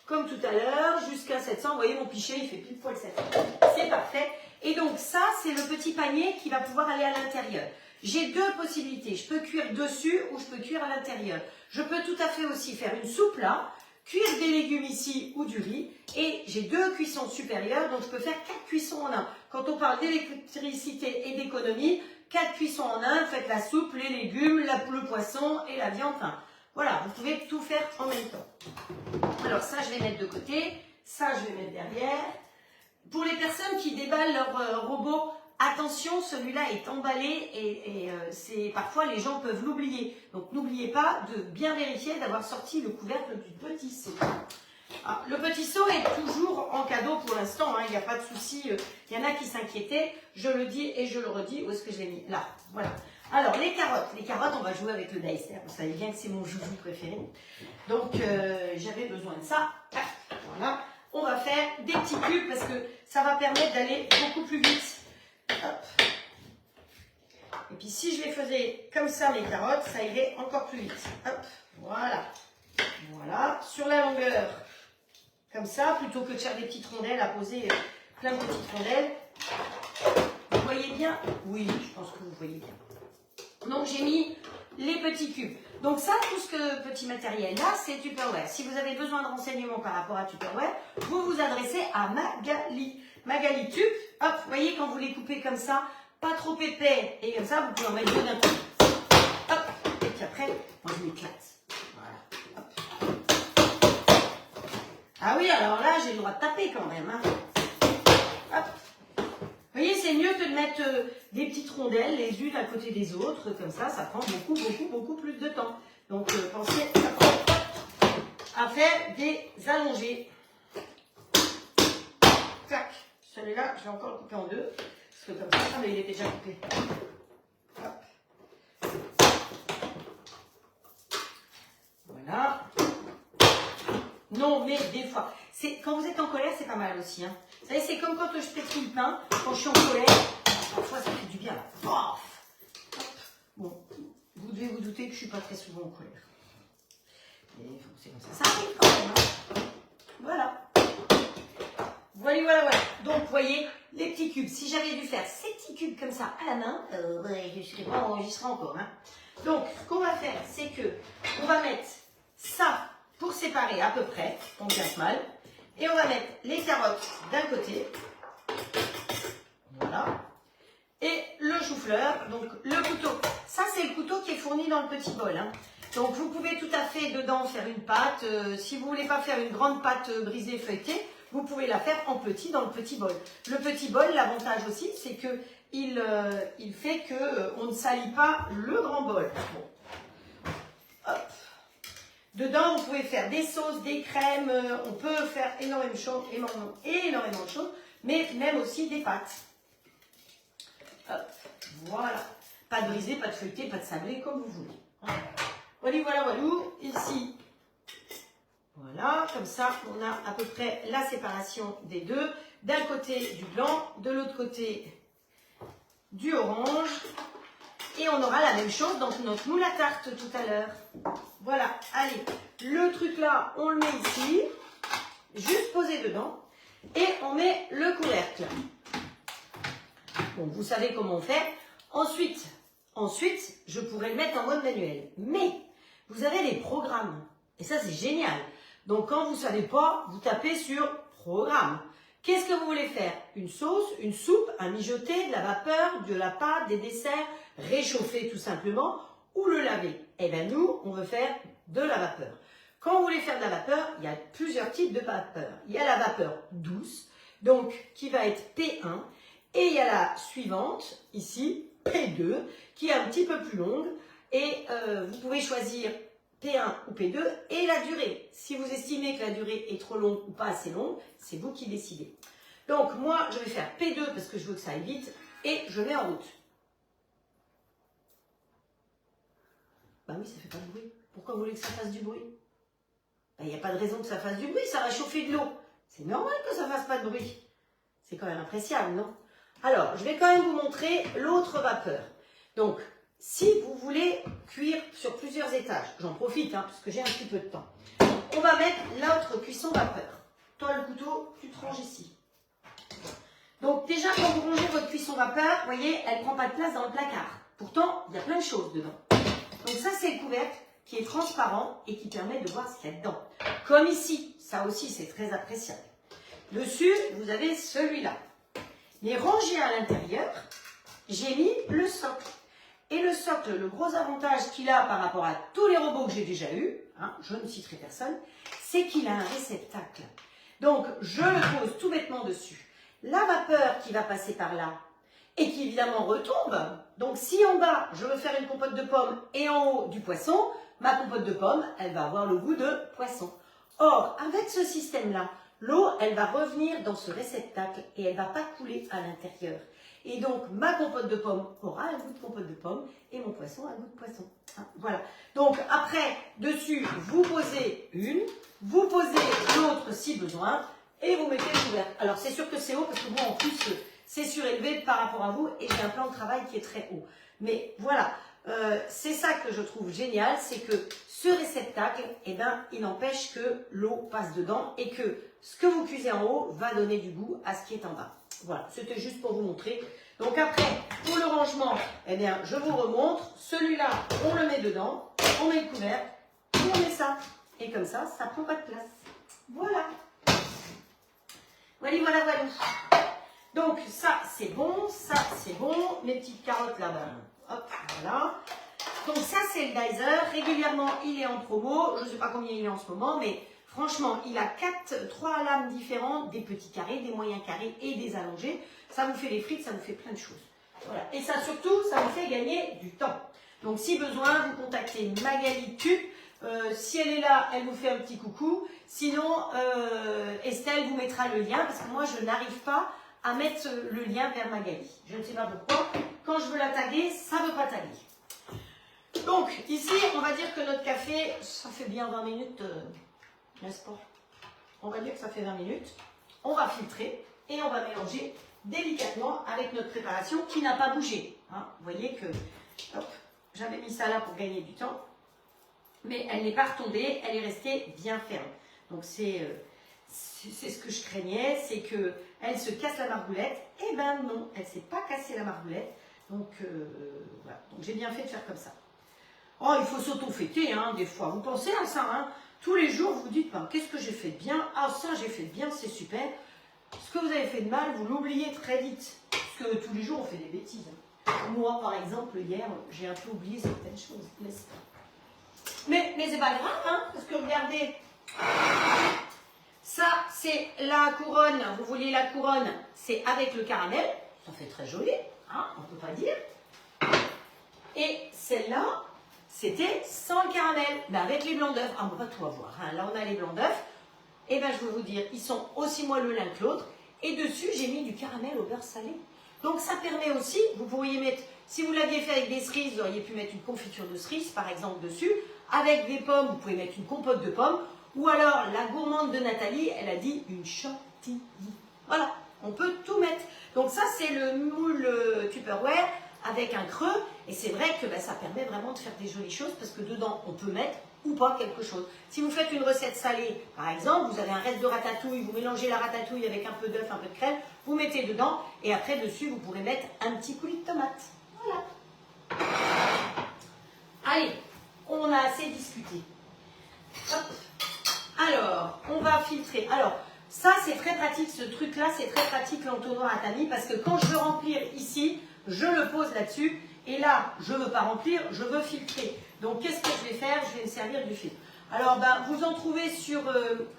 comme tout à l'heure, jusqu'à 700. Vous voyez, mon pichet, il fait pile poil 700. C'est parfait. Et donc, ça, c'est le petit panier qui va pouvoir aller à l'intérieur. J'ai deux possibilités. Je peux cuire dessus ou je peux cuire à l'intérieur. Je peux tout à fait aussi faire une soupe là, cuire des légumes ici ou du riz. Et j'ai deux cuissons supérieures, donc je peux faire 4 cuissons en un. Quand on parle d'électricité et d'économie, 4 cuissons en un, faites la soupe, les légumes, le poisson et la viande. Enfin, voilà, vous pouvez tout faire en même temps. Alors ça, je vais mettre de côté. Ça, je vais mettre derrière. Pour les personnes qui déballent leur robot, attention, celui-là est emballé et parfois les gens peuvent l'oublier. Donc n'oubliez pas de bien vérifier d'avoir sorti le couvercle du petit seau. Alors, le petit seau est toujours en cadeau pour l'instant, il n'y a pas de souci. Il y en a qui s'inquiétaient, je le dis et je le redis. Où est-ce que je l'ai mis? Là, voilà. Alors les carottes, on va jouer avec le Deister. Vous savez bien que c'est mon joujou préféré. Donc j'avais besoin de ça. Voilà. On va faire des petits cubes parce que ça va permettre d'aller beaucoup plus vite. Hop. Et puis si je les faisais comme ça, mes carottes, ça irait encore plus vite. Hop. Voilà. Voilà. Sur la longueur, comme ça, plutôt que de faire des petites rondelles, à poser plein de petites rondelles. Vous voyez bien? Oui, je pense que vous voyez bien. Donc j'ai mis les petits cubes. Donc ça, tout ce petit matériel-là, c'est Tupperware. Si vous avez besoin de renseignements par rapport à Tupperware, vous vous adressez à Magali. Magali Tup, hop, vous voyez quand vous les coupez comme ça, pas trop épais, et comme ça, vous pouvez en mettre deux d'un coup. Hop, et puis après, moi je m'éclate. Voilà, hop. Ah oui, alors là, j'ai le droit de taper quand même. Hop. Vous voyez, c'est mieux que de mettre des petites rondelles les unes à côté des autres, comme ça prend beaucoup plus de temps. Donc pensez à faire des allongés. Tac, celui-là, je vais encore le couper en deux, parce que comme ça, mais il est déjà coupé. Hop. Voilà. Non, mais des fois, quand vous êtes en colère, c'est pas mal aussi. Vous savez, c'est comme quand je pétris le pain, quand je suis en colère, parfois ça fait du bien. Pof. Bon, vous devez vous douter que je suis pas très souvent en colère. Mais c'est comme ça arrive quand même. Voilà. Voilà, voilà, voilà. Donc, vous voyez, les petits cubes. Si j'avais dû faire ces petits cubes comme ça à la main, ouais, je ne serais pas enregistré encore. Hein. Donc, ce qu'on va faire, c'est que on va mettre ça pour séparer à peu près, on casse mal. Et on va mettre les carottes d'un côté. Voilà. Et le chou-fleur, donc le couteau. Ça, c'est le couteau qui est fourni dans le petit bol. Hein. Donc, vous pouvez tout à fait dedans faire une pâte. Si vous ne voulez pas faire une grande pâte brisée feuilletée, vous pouvez la faire en petit dans le petit bol. Le petit bol, l'avantage aussi, c'est que il fait qu'on ne salit pas le grand bol. Bon. Hop. Dedans, vous pouvez faire des sauces, des crèmes, on peut faire énormément de choses, mais même aussi des pâtes. Hop. Voilà. Pas de brisée, pas de feuilleté, pas de sablé, comme vous voulez. Voilà, voilà, voilà. Ici, voilà, comme ça, on a à peu près la séparation des deux. D'un côté du blanc, de l'autre côté du orange. Et on aura la même chose dans notre moule à tarte tout à l'heure. Voilà, allez, le truc là, on le met ici, juste posé dedans. Et on met le couvercle. Bon, vous savez comment on fait. Ensuite, je pourrais le mettre en mode manuel. Mais, vous avez des programmes. Et ça, c'est génial. Donc, quand vous ne savez pas, vous tapez sur programme. Qu'est-ce que vous voulez faire? Une sauce, une soupe, un mijoté, de la vapeur, de la pâte, des desserts, réchauffer tout simplement, ou le laver. Eh bien, nous, on veut faire de la vapeur. Quand vous voulez faire de la vapeur, il y a plusieurs types de vapeur. Il y a la vapeur douce, donc qui va être P1, et il y a la suivante, ici, P2, qui est un petit peu plus longue, et vous pouvez choisir P1 ou P2 et la durée. Si vous estimez que la durée est trop longue ou pas assez longue, c'est vous qui décidez. Donc moi, je vais faire P2 parce que je veux que ça aille vite et je mets en route. Bah oui, ça fait pas de bruit. Pourquoi vous voulez que ça fasse du bruit? Bah, il n'y a pas de raison que ça fasse du bruit, ça va chauffer de l'eau. C'est normal que ça fasse pas de bruit. C'est quand même appréciable, non? Alors, je vais quand même vous montrer l'autre vapeur. Donc, si vous voulez cuire sur plusieurs étages, j'en profite hein, parce que j'ai un petit peu de temps, on va mettre l'autre cuisson vapeur. Toi, le couteau, tu te ranges ici. Donc déjà, quand vous rangez votre cuisson vapeur, vous voyez, elle ne prend pas de place dans le placard. Pourtant, il y a plein de choses dedans. Donc ça, c'est le couvercle qui est transparent et qui permet de voir ce qu'il y a dedans. Comme ici, ça aussi, c'est très appréciable. Dessus, vous avez celui-là. Mais rangé à l'intérieur, j'ai mis le socle. Et le socle, le gros avantage qu'il a par rapport à tous les robots que j'ai déjà eus, hein, je ne citerai personne, c'est qu'il a un réceptacle. Donc, je le pose tout bêtement dessus. La vapeur qui va passer par là et qui évidemment retombe. Donc, si en bas, je veux faire une compote de pommes et en haut du poisson, ma compote de pommes, elle va avoir le goût de poisson. Or, avec ce système-là, l'eau, elle va revenir dans ce réceptacle et elle ne va pas couler à l'intérieur. Et donc, ma compote de pommes aura un goût de compote de pommes et mon poisson un goût de poisson. Hein, voilà. Donc, après, dessus, vous posez une, vous posez l'autre si besoin et vous mettez le couvercle. Alors, c'est sûr que c'est haut parce que moi, en plus, c'est surélevé par rapport à vous et j'ai un plan de travail qui est très haut. Mais voilà, c'est ça que je trouve génial, c'est que ce réceptacle, eh ben, il n'empêche que l'eau passe dedans et que ce que vous cuisez en haut va donner du goût à ce qui est en bas. Voilà, c'était juste pour vous montrer. Donc après, pour le rangement, eh bien, je vous remontre. Celui-là, on le met dedans, on met le couvercle, et on met ça. Et comme ça, ça ne prend pas de place. Voilà. Voilà, voilà, voilà. Donc ça, c'est bon, ça, c'est bon. Mes petites carottes là-bas. Hop, voilà. Donc ça, c'est le Dizer. Régulièrement, il est en promo. Je ne sais pas combien il est en ce moment, mais franchement, il a 3 lames différentes, des petits carrés, des moyens carrés et des allongés. Ça vous fait des frites, ça vous fait plein de choses. Voilà. Et ça, surtout, ça vous fait gagner du temps. Donc, si besoin, vous contactez Magali Tube. Si elle est là, elle vous fait un petit coucou. Sinon, Estelle vous mettra le lien parce que moi, je n'arrive pas à mettre le lien vers Magali. Je ne sais pas pourquoi. Quand je veux la taguer, ça ne veut pas taguer. Donc, ici, on va dire que notre café, ça fait bien 20 minutes, n'est-ce pas? On va dire que ça fait 20 minutes. On va filtrer et on va mélanger délicatement avec notre préparation qui n'a pas bougé. Hein, vous voyez que j'avais mis ça là pour gagner du temps, mais elle n'est pas retombée, elle est restée bien ferme. Donc, c'est c'est ce que je craignais, c'est qu'elle se casse la margoulette. Eh ben non, elle ne s'est pas cassée la margoulette. Donc, voilà. Donc j'ai bien fait de faire comme ça. Oh, il faut s'auto-fêter, hein, des fois. Vous pensez à ça, hein? Tous les jours, vous dites, ben, qu'est-ce que j'ai fait de bien? Ah, ça, j'ai fait de bien, c'est super. Ce que vous avez fait de mal, vous l'oubliez très vite. Parce que tous les jours, on fait des bêtises. Moi, par exemple, hier, j'ai un peu oublié certaines choses, n'est-ce pas? Mais c'est pas grave, hein, parce que regardez, ça, c'est la couronne. Vous voyez la couronne, c'est avec le caramel. Ça fait très joli, hein, on ne peut pas dire. Et celle-là, c'était sans le caramel, mais avec les blancs d'œufs. Ah, on va tout avoir. Hein. Là, on a les blancs d'œufs. Et bien, je vais vous dire, ils sont aussi moelleux l'un que l'autre. Et dessus, j'ai mis du caramel au beurre salé. Donc, ça permet aussi, vous pourriez mettre, si vous l'aviez fait avec des cerises, vous auriez pu mettre une confiture de cerises, par exemple, dessus. Avec des pommes, vous pouvez mettre une compote de pommes. Ou alors, la gourmande de Nathalie, elle a dit une chantilly. Voilà, on peut tout mettre. Donc, ça, c'est le moule Tupperware avec un creux. Et c'est vrai que ça permet vraiment de faire des jolies choses parce que dedans, on peut mettre ou pas quelque chose. Si vous faites une recette salée, par exemple, vous avez un reste de ratatouille, vous mélangez la ratatouille avec un peu d'œuf, un peu de crème, vous mettez dedans et après, dessus, vous pourrez mettre un petit coulis de tomate. Voilà. Allez, on a assez discuté. Hop. Alors, on va filtrer. Alors, ça, c'est très pratique, ce truc-là, c'est très pratique l'entonnoir à tamis parce que quand je veux remplir ici, je le pose là-dessus. Et là, je ne veux pas remplir, je veux filtrer. Donc, qu'est-ce que je vais faire? Je vais me servir du filtre. Alors, vous en trouvez sur...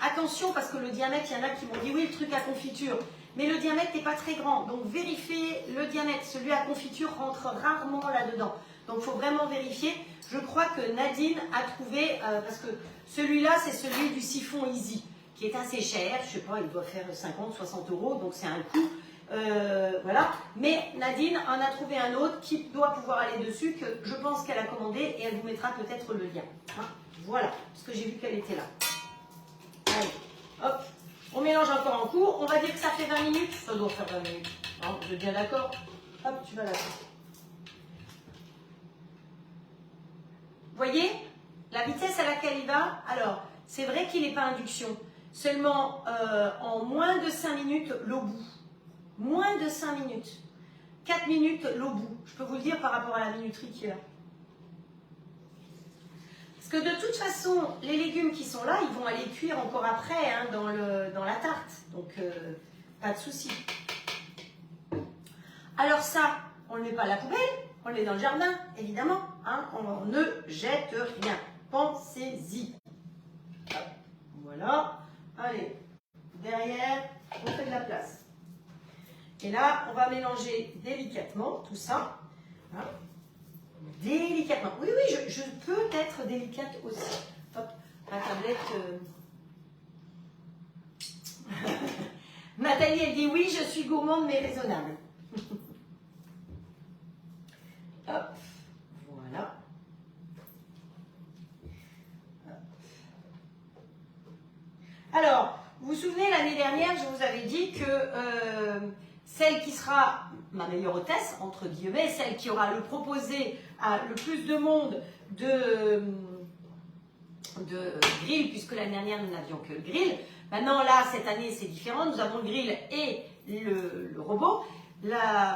attention, parce que le diamètre, il y en a qui m'ont dit, oui, le truc à confiture. Mais le diamètre n'est pas très grand. Donc, vérifiez le diamètre. Celui à confiture rentre rarement là-dedans. Donc, il faut vraiment vérifier. Je crois que Nadine a trouvé... parce que celui-là, c'est celui du siphon Easy, qui est assez cher. Je ne sais pas, il doit faire 50, 60 €. Donc, c'est un coût. Voilà, mais Nadine en a trouvé un autre qui doit pouvoir aller dessus, que je pense qu'elle a commandé et elle vous mettra peut-être le lien. Hein, voilà, parce que j'ai vu qu'elle était là. Allez, hop, on mélange encore en cours. On va dire que ça fait 20 minutes. Ça doit faire 20 minutes. Hein, vous êtes bien d'accord? Hop, tu vas là. Vous voyez la vitesse à laquelle il va? Alors, c'est vrai qu'il n'est pas induction. Seulement, en moins de 5 minutes, l'eau bout. Moins de 5 minutes. 4 minutes, l'eau bout. Je peux vous le dire par rapport à la minuterie qui est là. Parce que de toute façon, les légumes qui sont là, ils vont aller cuire encore après hein, dans la tarte. Donc, pas de souci. Alors ça, on ne le met pas à la poubelle, on le met dans le jardin, évidemment. Hein, on ne jette rien. Pensez-y. Voilà. Allez, derrière, on fait de la place. Et là, on va mélanger délicatement tout ça. Hein. Délicatement. Oui, oui, je peux être délicate aussi. Hop, ma tablette. Nathalie, elle dit oui, je suis gourmande mais raisonnable. Hop, voilà. Hop. Alors, vous vous souvenez, l'année dernière, je vous avais dit que celle qui sera ma meilleure hôtesse, entre guillemets, celle qui aura le proposé à le plus de monde de grill, puisque l'année dernière, nous n'avions que le grill. Maintenant, là, cette année, c'est différent. Nous avons le grill et le robot.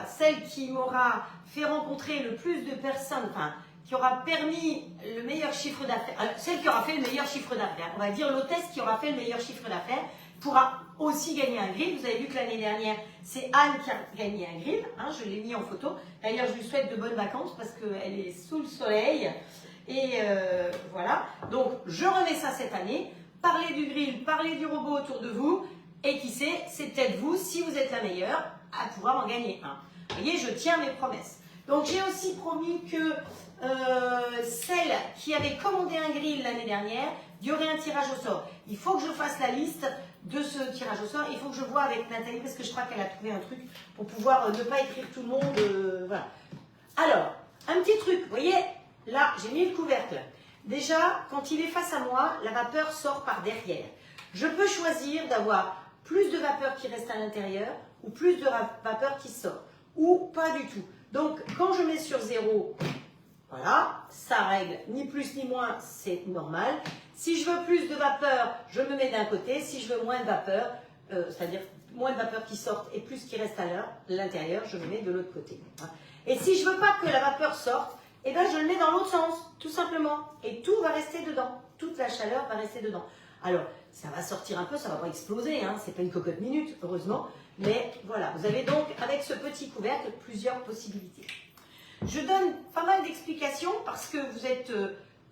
Celle qui m'aura fait rencontrer le plus de personnes, enfin, qui aura permis le meilleur chiffre d'affaires, celle qui aura fait le meilleur chiffre d'affaires, on va dire l'hôtesse qui aura fait le meilleur chiffre d'affaires, pourra aussi gagner un grill. Vous avez vu que l'année dernière, c'est Anne qui a gagné un grill. Hein, je l'ai mis en photo. D'ailleurs, je lui souhaite de bonnes vacances parce qu'elle est sous le soleil. Et voilà. Donc, je remets ça cette année. Parlez du grill, parlez du robot autour de vous. Et qui sait, c'est peut-être vous, si vous êtes la meilleure, à pouvoir en gagner un. Vous voyez, je tiens mes promesses. Donc, j'ai aussi promis que celle qui avait commandé un grill l'année dernière, il y aurait un tirage au sort. Il faut que je fasse la liste de ce tirage au sort. Il faut que je vois avec Nathalie parce que je crois qu'elle a trouvé un truc pour pouvoir ne pas écrire tout le monde. Voilà. Alors, un petit truc. Vous voyez, là, j'ai mis le couvercle. Déjà, quand il est face à moi, la vapeur sort par derrière. Je peux choisir d'avoir plus de vapeur qui reste à l'intérieur ou plus de vapeur qui sort. Ou pas du tout. Donc, quand je mets sur 0, voilà, ça règle ni plus ni moins, c'est normal. Si je veux plus de vapeur, je me mets d'un côté. Si je veux moins de vapeur, c'est-à-dire moins de vapeur qui sorte et plus qui reste à l'intérieur, je me mets de l'autre côté. Et si je veux pas que la vapeur sorte, eh ben je le mets dans l'autre sens, tout simplement. Et tout va rester dedans. Toute la chaleur va rester dedans. Alors, ça va sortir un peu, ça va pas exploser, hein, c'est pas une cocotte minute, heureusement. Mais voilà, vous avez donc, avec ce petit couvercle, plusieurs possibilités. Je donne pas mal d'explications parce que vous êtes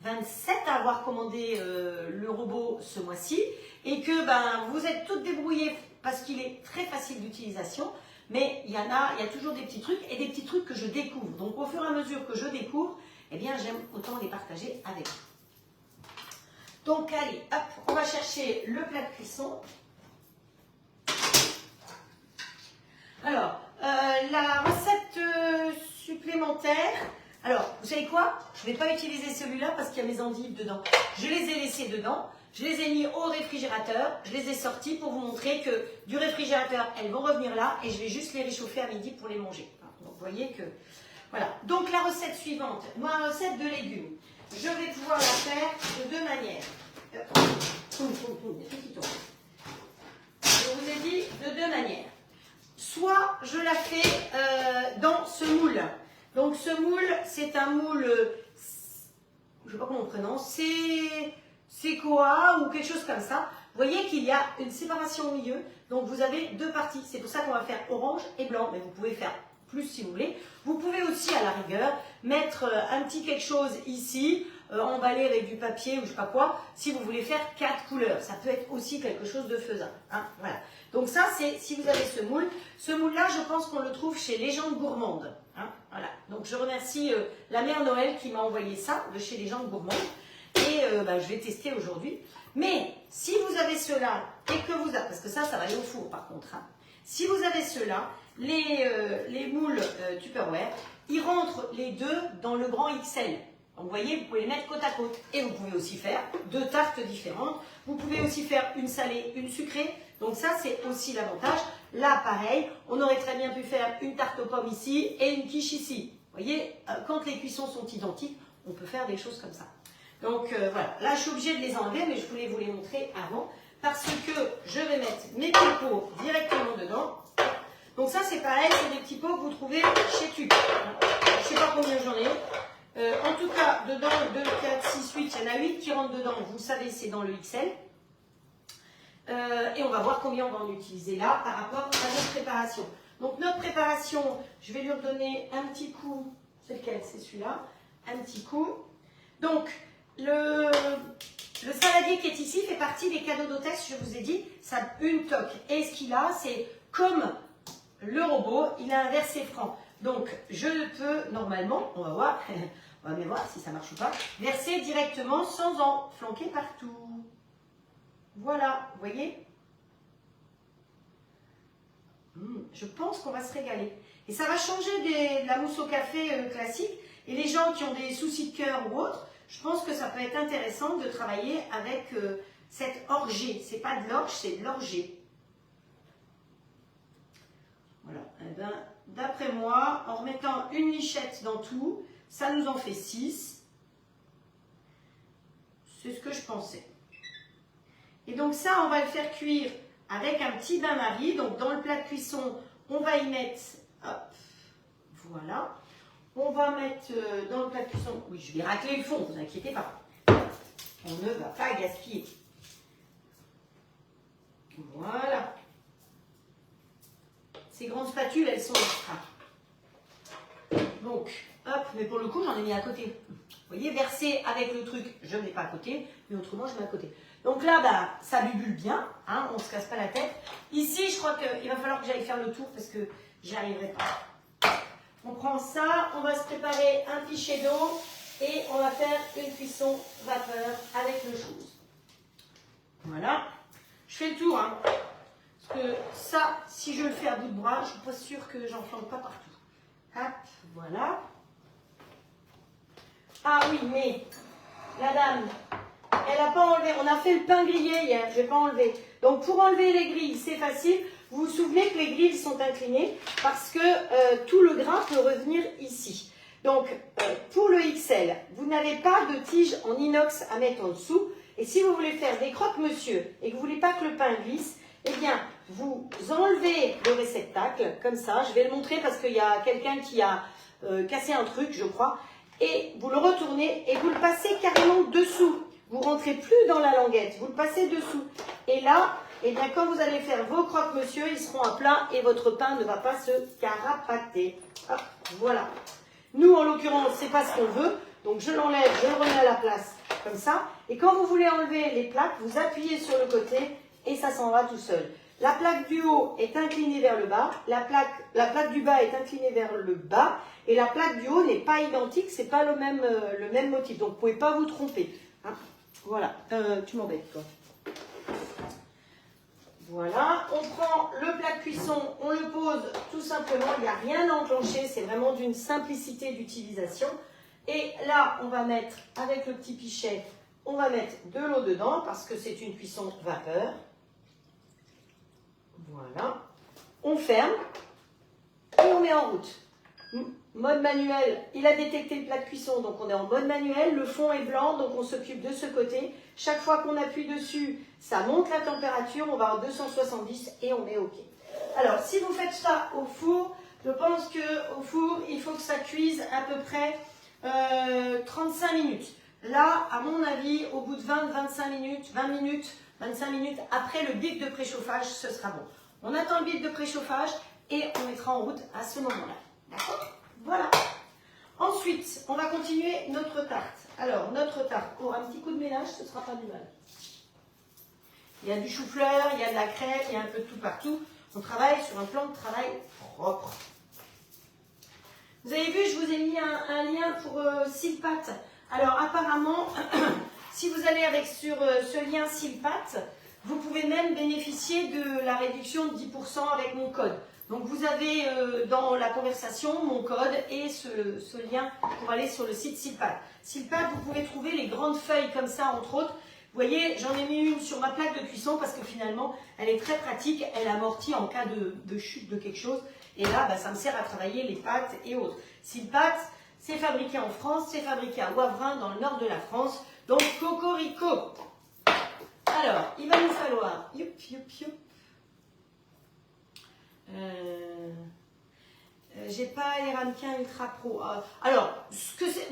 27 à avoir commandé le robot ce mois-ci et que vous êtes toutes débrouillées parce qu'il est très facile d'utilisation. Mais il y a toujours des petits trucs et des petits trucs que je découvre. Donc au fur et à mesure que je découvre, eh bien j'aime autant les partager avec vous. Donc allez, hop, on va chercher le plat de cuisson. Alors, la recette supplémentaire. Alors, vous savez quoi? Je ne vais pas utiliser celui-là parce qu'il y a mes endives dedans. Je les ai laissées dedans. Je les ai mis au réfrigérateur, je les ai sortis pour vous montrer que du réfrigérateur, elles vont revenir là et je vais juste les réchauffer à midi pour les manger. Donc vous voyez que... Voilà. Donc la recette suivante, ma recette de légumes. Je vais pouvoir la faire de deux manières. Je vous ai dit de deux manières. Soit je la fais dans ce moule. Donc ce moule, c'est un moule, je ne sais pas comment on prononce, c'est quoi ou quelque chose comme ça. Vous voyez qu'il y a une séparation au milieu, donc vous avez deux parties. C'est pour ça qu'on va faire orange et blanc, mais vous pouvez faire plus si vous voulez. Vous pouvez aussi, à la rigueur, mettre un petit quelque chose ici, emballé avec du papier ou je sais pas quoi, si vous voulez faire 4 couleurs. Ça peut être aussi quelque chose de faisable. Hein, voilà. Donc ça, c'est si vous avez ce moule. Ce moule-là, je pense qu'on le trouve chez Légendes Gourmandes. Hein, voilà. Donc je remercie la mère Noël qui m'a envoyé ça de chez Légendes Gourmandes. Et je vais tester aujourd'hui. Mais si vous avez cela et que vous avez, parce que ça va aller au four par contre. Hein. Si vous avez cela, les moules Tupperware, ils rentrent les deux dans le grand XL. Donc vous voyez, vous pouvez les mettre côte à côte. Et vous pouvez aussi faire deux tartes différentes. Vous pouvez aussi faire une salée, une sucrée. Donc ça, c'est aussi l'avantage. Là, pareil, on aurait très bien pu faire une tarte aux pommes ici et une quiche ici. Vous voyez, quand les cuissons sont identiques, on peut faire des choses comme ça. Donc voilà, là je suis obligée de les enlever, mais je voulais vous les montrer avant, parce que je vais mettre mes petits pots directement dedans. Donc ça c'est pareil, c'est des petits pots que vous trouvez chez Tube. Je ne sais pas combien j'en ai. En tout cas, dedans, 2, 4, 6, 8, il y en a 8 qui rentrent dedans, vous savez c'est dans le XL. Et on va voir combien on va en utiliser là par rapport à notre préparation. Donc notre préparation, je vais lui redonner un petit coup, c'est lequel? C'est celui-là, un petit coup. Donc, le saladier qui est ici fait partie des cadeaux d'hôtesse, je vous ai dit, ça a une toque. Et ce qu'il a, c'est comme le robot, il a un verset franc. Donc, je peux normalement, on va voir, on va bien voir si ça marche ou pas, verser directement sans en flanquer partout. Voilà, vous voyez? Je pense qu'on va se régaler. Et ça va changer de la mousse au café classique. Et les gens qui ont des soucis de cœur ou autres, je pense que ça peut être intéressant de travailler avec cette orgée. C'est pas de l'orge, c'est de l'orgée. Voilà. Eh ben, d'après moi, en remettant une lichette dans tout, ça nous en fait 6. C'est ce que je pensais. Et donc ça, on va le faire cuire avec un petit bain-marie. Donc dans le plat de cuisson, on va y mettre, hop, voilà. On va mettre dans le plat de cuisson, oui, je vais racler le fond, ne vous inquiétez pas. On ne va pas gaspiller. Voilà. Ces grandes spatules, elles sont extra. Donc, hop, mais pour le coup, j'en ai mis à côté. Vous voyez, versé avec le truc, je ne mets pas à côté, mais autrement, je mets à côté. Donc là, ça bubule bien, hein, on ne se casse pas la tête. Ici, je crois qu'il va falloir que j'aille faire le tour parce que j'y arriverai pas. On prend ça, on va se préparer un pichet d'eau et on va faire une cuisson vapeur avec le chose. Voilà. Je fais le tour, hein. Parce que ça, si je le fais à bout de bras, je ne suis pas sûre que j'en flanque pas partout. Hop, voilà. Ah oui, mais la dame, elle n'a pas enlevé. On a fait le pain grillé hier, je n'ai pas enlevé. Donc pour enlever les grilles, c'est facile. Vous vous souvenez que les grilles sont inclinées parce que tout le grain peut revenir ici. Donc pour le XL, vous n'avez pas de tige en inox à mettre en dessous. Et si vous voulez faire des croque-monsieur et que vous ne voulez pas que le pain glisse, eh bien, vous enlevez le réceptacle, comme ça. Je vais le montrer parce qu'il y a quelqu'un qui a cassé un truc, je crois. Et vous le retournez et vous le passez carrément dessous. Vous ne rentrez plus dans la languette, vous le passez dessous. Et là, eh bien, quand vous allez faire vos croque-monsieur, ils seront à plat et votre pain ne va pas se carapater. Hop, voilà. Nous, en l'occurrence, c'est pas ce qu'on veut. Donc, je l'enlève, je le remets à la place, comme ça. Et quand vous voulez enlever les plaques, vous appuyez sur le côté et ça s'en va tout seul. La plaque du haut est inclinée vers le bas, la plaque du bas est inclinée vers le bas, et la plaque du haut n'est pas identique, c'est pas le même motif. Donc, vous ne pouvez pas vous tromper. Hein, voilà. Tu m'embêtes, toi. Voilà, on prend le plat de cuisson, on le pose tout simplement, il n'y a rien à enclencher, c'est vraiment d'une simplicité d'utilisation. Et là, on va mettre, avec le petit pichet, on va mettre de l'eau dedans parce que c'est une cuisson vapeur. Voilà, on ferme et on met en route. Mode manuel, il a détecté le plat de cuisson, donc on est en mode manuel, le fond est blanc, donc on s'occupe de ce côté. Chaque fois qu'on appuie dessus, ça monte la température, on va à 270 et on est OK. Alors, si vous faites ça au four, je pense qu'au four, il faut que ça cuise à peu près 35 minutes. Là, à mon avis, au bout de 25 minutes, 25 minutes, après le bip de préchauffage, ce sera bon. On attend le bip de préchauffage et on mettra en route à ce moment-là. D'accord ? Voilà. Ensuite, on va continuer notre tarte. Alors, notre tarte, pour un petit coup de ménage, ce ne sera pas du mal. Il y a du chou-fleur, il y a de la crème, il y a un peu de tout partout. On travaille sur un plan de travail propre. Vous avez vu, je vous ai mis un lien pour Silpat. Alors, apparemment, si vous allez sur ce lien Silpat, vous pouvez même bénéficier de la réduction de 10% avec mon code. Donc, vous avez dans la conversation mon code et ce lien pour aller sur le site Silpat. Silpat, vous pouvez trouver les grandes feuilles comme ça, entre autres. Vous voyez, j'en ai mis une sur ma plaque de cuisson parce que finalement, elle est très pratique. Elle amortit en cas de chute de quelque chose. Et là, bah, ça me sert à travailler les pâtes et autres. Silpat, c'est fabriqué en France, c'est fabriqué à Wavrin, dans le nord de la France. Donc, cocorico. Alors, il va nous falloir... j'ai pas les ramequins Ultra Pro. Alors,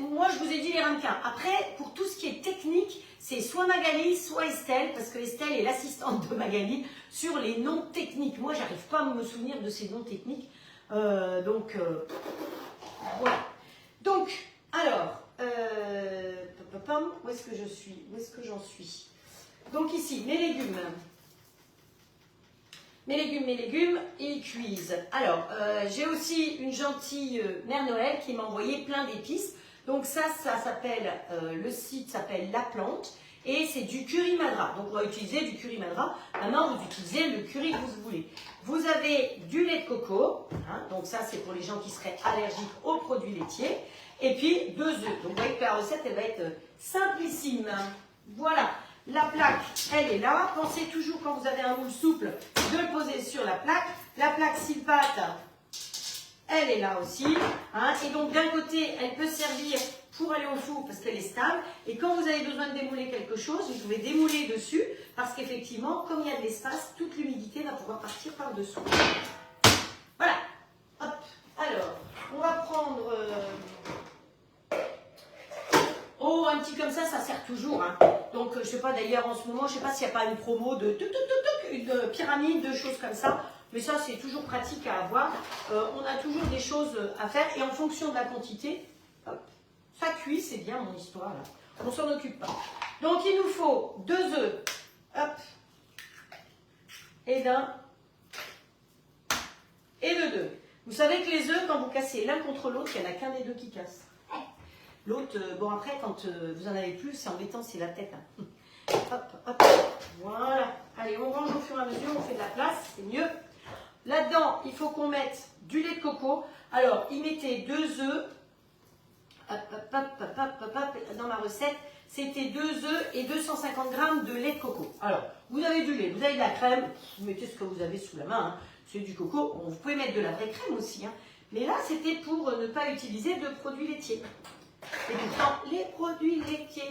moi je vous ai dit les ramequins. Après, pour tout ce qui est technique, c'est soit Magali, soit Estelle, parce que Estelle est l'assistante de Magali sur les noms techniques. Moi, j'arrive pas à me souvenir de ces noms techniques. Voilà. Donc, alors, où est-ce que je suis? Où est-ce que j'en suis? Donc ici, mes légumes. Mes légumes, ils cuisent. Alors, j'ai aussi une gentille Mère Noël qui m'a envoyé plein d'épices. Donc ça s'appelle, le site s'appelle La Plante et c'est du curry madra. Donc on va utiliser du curry madra. Maintenant, vous utilisez le curry que vous voulez. Vous avez du lait de coco, hein, donc ça c'est pour les gens qui seraient allergiques aux produits laitiers. Et puis 2 œufs. Donc vous voyez que la recette, elle va être simplissime. Voilà. La plaque, elle est là. Pensez toujours, quand vous avez un moule souple, de le poser sur la plaque. La plaque Silpat, elle est là aussi. Hein. Et donc, d'un côté, elle peut servir pour aller au four parce qu'elle est stable. Et quand vous avez besoin de démouler quelque chose, vous pouvez démouler dessus parce qu'effectivement, comme il y a de l'espace, toute l'humidité va pouvoir partir par-dessous. Voilà. Hop. Alors, on va prendre... Oh, un petit comme ça sert toujours. Hein. Donc, je ne sais pas d'ailleurs en ce moment, je ne sais pas s'il n'y a pas une promo de une pyramide, de choses comme ça. Mais ça, c'est toujours pratique à avoir. On a toujours des choses à faire. Et en fonction de la quantité, hop, ça cuit, c'est bien mon histoire. Là. On ne s'en occupe pas. Donc, il nous faut 2 œufs. Hop. Et d'un. Et de 2. Vous savez que les œufs, quand vous cassez l'un contre l'autre, il n'y en a qu'un des deux qui casse. L'autre, bon après, quand vous en avez plus, c'est embêtant, c'est la tête. Hein. Hop, hop, voilà. Allez, on range au fur et à mesure, on fait de la place, c'est mieux. Là-dedans, il faut qu'on mette du lait de coco. Alors, y mettez 2 œufs. Hop, hop, hop, hop, hop, hop. Dans ma recette, c'était 2 œufs et 250 g de lait de coco. Alors, vous avez du lait, vous avez de la crème, vous mettez ce que vous avez sous la main. Hein. C'est du coco. Bon, vous pouvez mettre de la vraie crème aussi. Hein. Mais là, c'était pour ne pas utiliser de produits laitiers. Et tout le temps, les produits laitiers,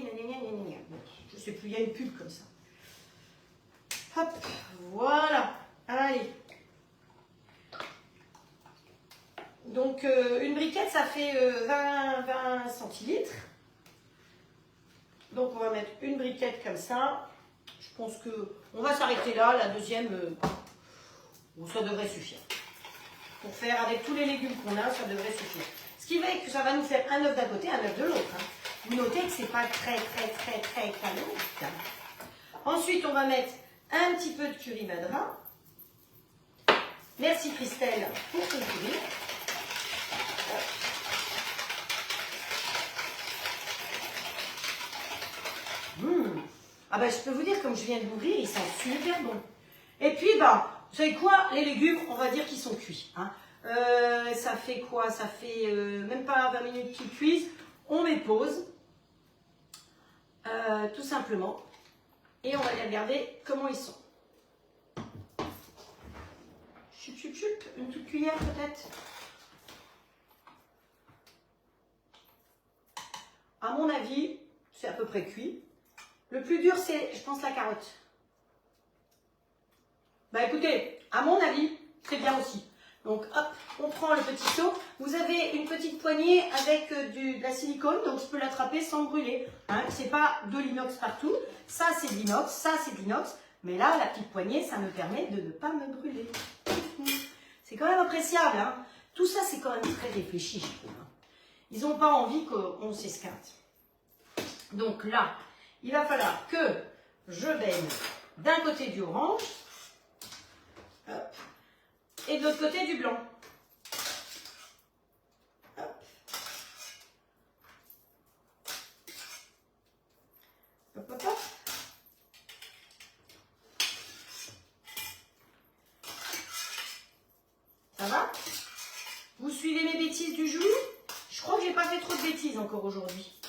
je sais plus, il y a une pub comme ça. Hop, voilà. Allez. Donc, une briquette, ça fait 20 centilitres. Donc, on va mettre une briquette comme ça. Je pense qu'on va s'arrêter là. La deuxième, ça devrait suffire. Pour faire avec tous les légumes qu'on a, ça devrait suffire. Ce qui fait que ça va nous faire un œuf d'un côté, un œuf de l'autre. Hein. Vous notez que ce n'est pas très calorique. Ensuite, on va mettre un petit peu de curry madra. Merci Christelle pour ton curry. Ah ben, je peux vous dire, comme je viens de l'ouvrir, il sent super bon. Et puis, vous savez quoi? Les légumes, on va dire qu'ils sont cuits. Hein. Ça fait quoi? Ça fait même pas 20 minutes qu'ils cuisent. On met pause, tout simplement. Et on va aller regarder comment ils sont. Chup, chup, chup. Une petite cuillère peut-être. À mon avis, c'est à peu près cuit. Le plus dur, c'est, je pense, la carotte. Bah écoutez, à mon avis, c'est bien aussi. Donc hop, on prend le petit seau. Vous avez une petite poignée avec de la silicone, donc je peux l'attraper sans brûler. Hein, c'est pas de l'inox partout. Ça c'est de l'inox, ça c'est de l'inox. Mais là, la petite poignée, ça me permet de ne pas me brûler. C'est quand même appréciable. Hein. Tout ça, c'est quand même très réfléchi, je trouve. Hein. Ils n'ont pas envie qu'on s'esquinte. Donc là, il va falloir que je baigne d'un côté du orange. Hop. Et de l'autre côté du blanc. Hop. Hop, hop, hop. Ça va? Vous suivez mes bêtises du jour? Je crois que j'ai pas fait trop de bêtises encore aujourd'hui.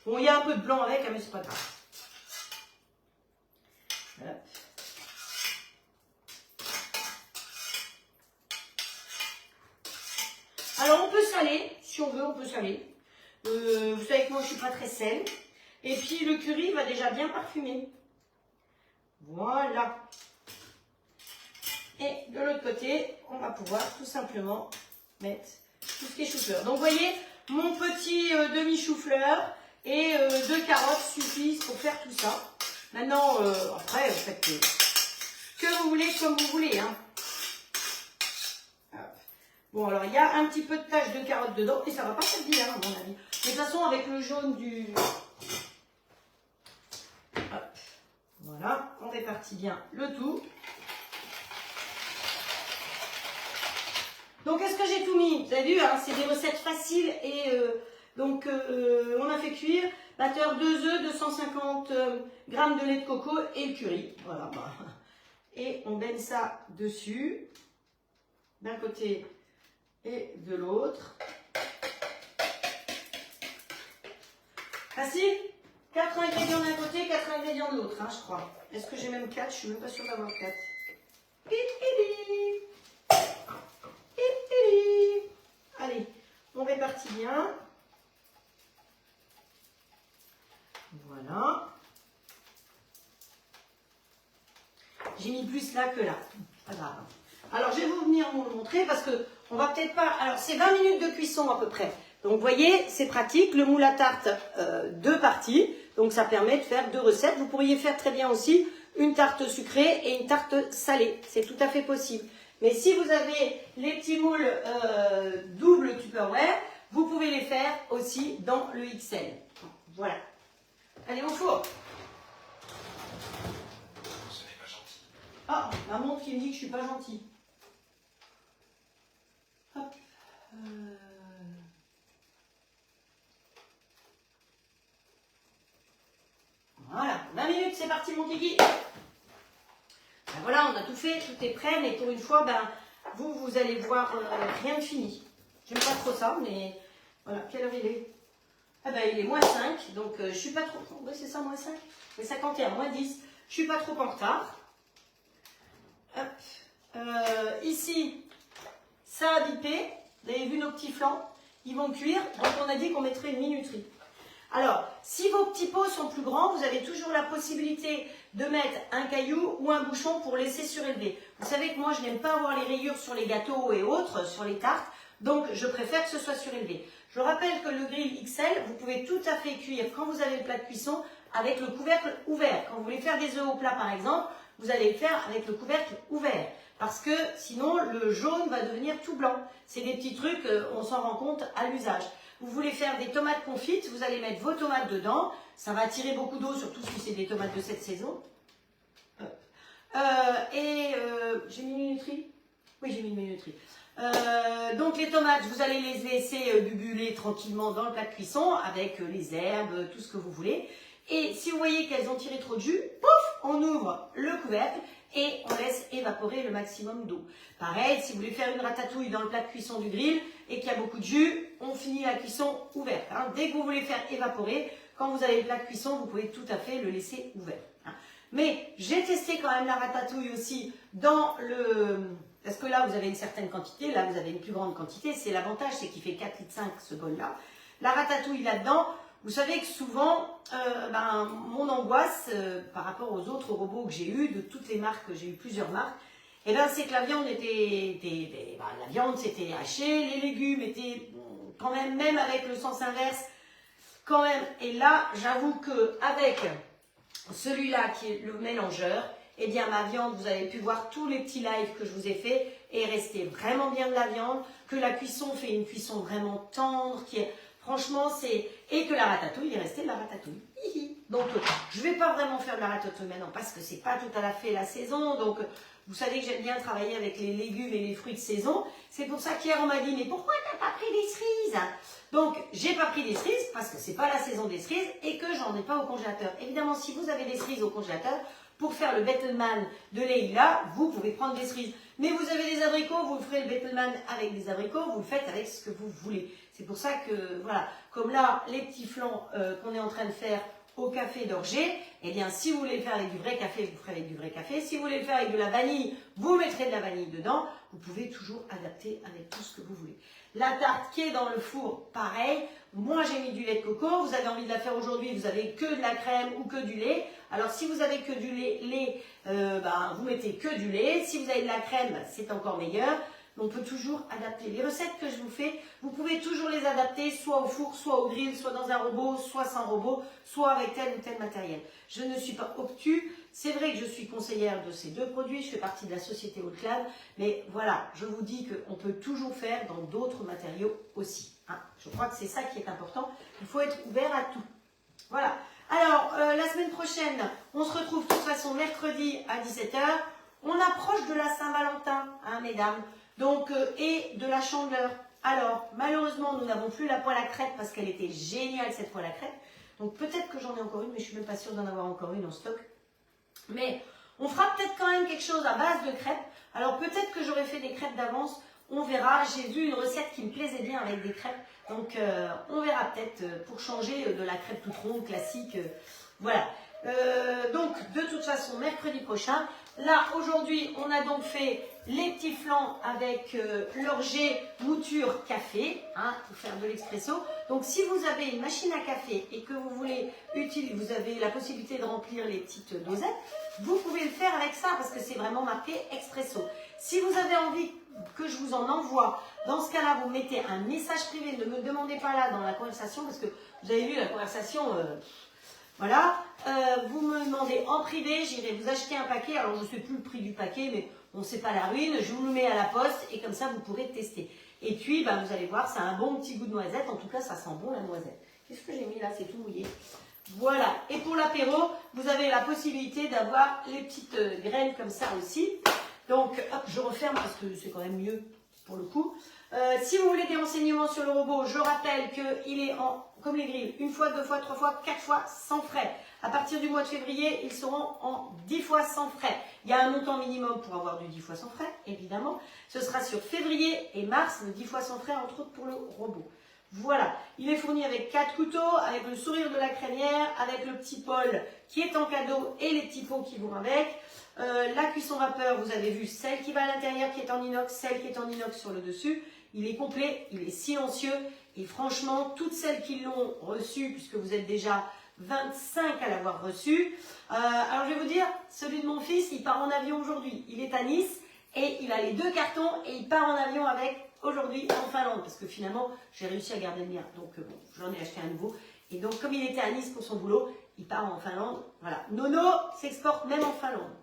Bon, il y a un peu de blanc avec, mais c'est pas grave. Hop. Alors, on peut saler, si on veut, on peut saler. Vous savez que moi, je ne suis pas très sel. Et puis, le curry va déjà bien parfumer. Voilà. Et de l'autre côté, on va pouvoir tout simplement mettre tout ce qui est chou-fleur. Donc, vous voyez, mon petit demi-chou-fleur et 2 carottes suffisent pour faire tout ça. Maintenant, après, vous faites ce que vous voulez, comme vous voulez. Hein. Bon, alors il y a un petit peu de tache de carotte dedans et ça va pas faire bien, à mon avis. De toute façon, avec le jaune du... Hop. Voilà, on répartit bien le tout. Donc, est-ce que j'ai tout mis? Vous avez vu, hein, c'est des recettes faciles et donc on a fait cuire batteur 2 œufs, 250 g de lait de coco et le curry. Voilà. Et on baigne ça dessus, d'un côté et de l'autre. Facile. 4 ingrédients d'un côté, 4 ingrédients de l'autre, hein, je crois. Est-ce que j'ai même 4? Je suis même pas sûre d'avoir 4. Allez, on répartit bien. Voilà. J'ai mis plus là que là. Pas grave. Alors, je vais vous venir vous le montrer parce que on va peut-être pas... Alors, c'est 20 minutes de cuisson à peu près. Donc, vous voyez, c'est pratique. Le moule à tarte, 2 parties. Donc, ça permet de faire 2 recettes. Vous pourriez faire très bien aussi une tarte sucrée et une tarte salée. C'est tout à fait possible. Mais si vous avez les petits moules double Tupperware, vous pouvez les faire aussi dans le XL. Voilà. Allez, au four. Ce n'est pas gentil. Ah, ma montre qui me dit que je suis pas gentille. Hop. Voilà, 20 minutes, c'est parti mon kiki. Ben voilà, on a tout fait, tout est prêt, mais pour une fois, vous allez voir rien de fini. J'aime pas trop ça, mais voilà, quelle heure il est? Ah ben il est moins 5, donc je suis pas trop... Oui, c'est ça, moins 5. Mais 51, moins 10. Je suis pas trop en retard. Hop. Ici, ça a bipé. Vous avez vu nos petits flancs? Ils vont cuire. Donc on a dit qu'on mettrait une minuterie. Alors, si vos petits pots sont plus grands, vous avez toujours la possibilité de mettre un caillou ou un bouchon pour laisser surélever. Vous savez que moi, je n'aime pas avoir les rayures sur les gâteaux et autres, sur les tartes, donc je préfère que ce soit surélevé. Je rappelle que le grill XL, vous pouvez tout à fait cuire quand vous avez le plat de cuisson avec le couvercle ouvert. Quand vous voulez faire des œufs au plat par exemple, vous allez le faire avec le couvercle ouvert. Parce que sinon, le jaune va devenir tout blanc. C'est des petits trucs, on s'en rend compte à l'usage. Vous voulez faire des tomates confites, vous allez mettre vos tomates dedans. Ça va tirer beaucoup d'eau, surtout si c'est des tomates de cette saison. J'ai mis une minuterie? Oui, j'ai mis une minuterie. Donc les tomates, vous allez les laisser bubuler tranquillement dans le plat de cuisson avec les herbes, tout ce que vous voulez. Et si vous voyez qu'elles ont tiré trop de jus, pouf, on ouvre le couvercle et on laisse évaporer le maximum d'eau. Pareil, si vous voulez faire une ratatouille dans le plat de cuisson du grill et qu'il y a beaucoup de jus, on finit la cuisson ouverte. Hein. Dès que vous voulez faire évaporer, quand vous avez le plat de cuisson, vous pouvez tout à fait le laisser ouvert. Hein. Mais j'ai testé quand même la ratatouille aussi dans le... Parce que là, vous avez une certaine quantité, là, vous avez une plus grande quantité. C'est l'avantage, c'est qu'il fait 4,5 litres ce bol-là. La ratatouille là-dedans, vous savez que souvent, mon angoisse par rapport aux autres robots que j'ai eus, de toutes les marques, j'ai eu plusieurs marques, et c'est que la viande la viande c'était haché, les légumes étaient quand même avec le sens inverse, quand même. Et là, j'avoue que avec celui-là qui est le mélangeur, eh bien ma viande, vous avez pu voir tous les petits lives que je vous ai fait, est restée vraiment bien de la viande, que la cuisson fait une cuisson vraiment tendre, qui est franchement, et que la ratatouille est restée de la ratatouille. Donc, je ne vais pas vraiment faire de la ratatouille maintenant parce que c'est pas tout à fait la saison. Donc, vous savez que j'aime bien travailler avec les légumes et les fruits de saison. C'est pour ça qu'hier, on m'a dit, mais pourquoi tu n'as pas pris des cerises? Donc, j'ai pas pris des cerises parce que c'est pas la saison des cerises et que j'en ai pas au congélateur. Évidemment, si vous avez des cerises au congélateur, pour faire le Betelman de Leïla, vous pouvez prendre des cerises. Mais vous avez des abricots, vous ferez le Betelman avec des abricots, vous le faites avec ce que vous voulez. C'est pour ça que, voilà, comme là, les petits flancs qu'on est en train de faire au café d'orgeat, eh bien, si vous voulez le faire avec du vrai café, vous ferez avec du vrai café. Si vous voulez le faire avec de la vanille, vous mettrez de la vanille dedans. Vous pouvez toujours adapter avec tout ce que vous voulez. La tarte qui est dans le four, pareil. Moi, j'ai mis du lait de coco. Vous avez envie de la faire aujourd'hui, vous avez que de la crème ou que du lait. Alors, si vous avez que du lait, vous mettez que du lait. Si vous avez de la crème, c'est encore meilleur. On peut toujours adapter. Les recettes que je vous fais, vous pouvez toujours les adapter, soit au four, soit au grill, soit dans un robot, soit sans robot, soit avec tel ou tel matériel. Je ne suis pas obtus. C'est vrai que je suis conseillère de ces deux produits. Je fais partie de la société Haut de Clave. Mais voilà, je vous dis qu'on peut toujours faire dans d'autres matériaux aussi. Hein. Je crois que c'est ça qui est important. Il faut être ouvert à tout. Voilà. Alors, la semaine prochaine, on se retrouve de toute façon mercredi à 17 h. On approche de la Saint-Valentin, hein, mesdames. Donc, et de la chandeleur. Alors, malheureusement, nous n'avons plus la poêle à crêpes parce qu'elle était géniale, cette poêle à crêpes. Donc, peut-être que j'en ai encore une, mais je ne suis même pas sûre d'en avoir encore une en stock. Mais on fera peut-être quand même quelque chose à base de crêpes. Alors, peut-être que j'aurais fait des crêpes d'avance. On verra. J'ai vu une recette qui me plaisait bien avec des crêpes. Donc, on verra peut-être pour changer de la crêpe toute ronde, classique. Voilà. Donc, de toute façon, mercredi prochain. Là, aujourd'hui, on a donc fait les petits flancs avec l'orgeat mouture café, hein, pour faire de l'expresso. Donc, si vous avez une machine à café et que vous voulez vous avez la possibilité de remplir les petites dosettes, vous pouvez le faire avec ça parce que c'est vraiment marqué expresso. Si vous avez envie que je vous en envoie, dans ce cas-là, vous mettez un message privé. Ne me demandez pas là dans la conversation parce que vous avez vu la conversation... Voilà, vous me demandez en privé, j'irai vous acheter un paquet. Alors, je ne sais plus le prix du paquet, mais on ne sait pas la ruine. Je vous le mets à la poste et comme ça, vous pourrez tester. Et puis, vous allez voir, ça a un bon petit goût de noisette. En tout cas, ça sent bon la noisette. Qu'est-ce que j'ai mis là? C'est tout mouillé. Voilà. Et pour l'apéro, vous avez la possibilité d'avoir les petites graines comme ça aussi. Donc, hop, je referme parce que c'est quand même mieux pour le coup. Si vous voulez des renseignements sur le robot, je rappelle qu'il est comme les grilles, 1 fois, 2 fois, 3 fois, 4 fois sans frais. À partir du mois de février, ils seront en 10 fois sans frais. Il y a un montant minimum pour avoir du 10 fois sans frais, évidemment. Ce sera sur février et mars, le 10 fois sans frais, entre autres pour le robot. Voilà, il est fourni avec 4 couteaux, avec le sourire de la crémière, avec le petit Paul qui est en cadeau et les petits pots qui vont avec. La cuisson vapeur, vous avez vu celle qui va à l'intérieur qui est en inox, celle qui est en inox sur le dessus. Il est complet, il est silencieux Et franchement, toutes celles qui l'ont reçu, puisque vous êtes déjà 25 à l'avoir reçu. Alors je vais vous dire, celui de mon fils, il part en avion aujourd'hui. Il est à Nice et il a les 2 cartons et il part en avion avec aujourd'hui en Finlande. Parce que finalement, j'ai réussi à garder le mien. Donc bon, j'en ai acheté un nouveau. Et donc comme il était à Nice pour son boulot, il part en Finlande. Voilà. Nono s'exporte même en Finlande.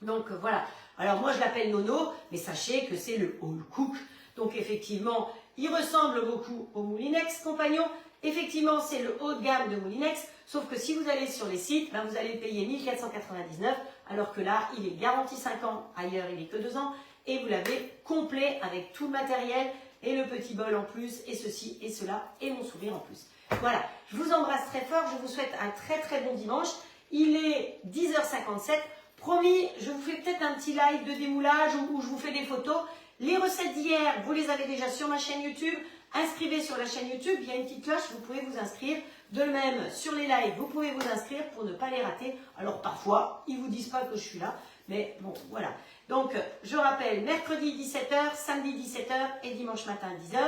Donc voilà. Alors moi je l'appelle Nono, mais sachez que c'est le All Cook. Donc effectivement, il ressemble beaucoup au Moulinex Compagnon. Effectivement, c'est le haut de gamme de Moulinex, sauf que si vous allez sur les sites, ben, vous allez payer 1499, alors que là, il est garanti 5 ans, ailleurs il est que 2 ans, et vous l'avez complet avec tout le matériel, et le petit bol en plus, et ceci, et cela, et mon sourire en plus. Voilà, je vous embrasse très fort, je vous souhaite un très très bon dimanche. Il est 10h57, promis, je vous fais peut-être un petit live de démoulage où je vous fais des photos. Les recettes d'hier, vous les avez déjà sur ma chaîne YouTube. Inscrivez sur la chaîne YouTube, il y a une petite cloche, vous pouvez vous inscrire. De même, sur les lives, vous pouvez vous inscrire pour ne pas les rater. Alors parfois, ils ne vous disent pas que je suis là, mais bon, voilà. Donc, je rappelle, mercredi 17h, samedi 17h et dimanche matin 10h.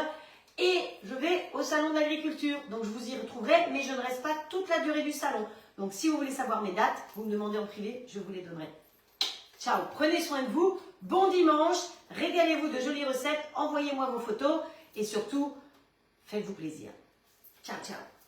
Et je vais au salon d'agriculture, donc je vous y retrouverai, mais je ne reste pas toute la durée du salon. Donc si vous voulez savoir mes dates, vous me demandez en privé, je vous les donnerai. Ciao, prenez soin de vous, bon dimanche, régalez-vous de jolies recettes, envoyez-moi vos photos et surtout, faites-vous plaisir. Ciao, ciao.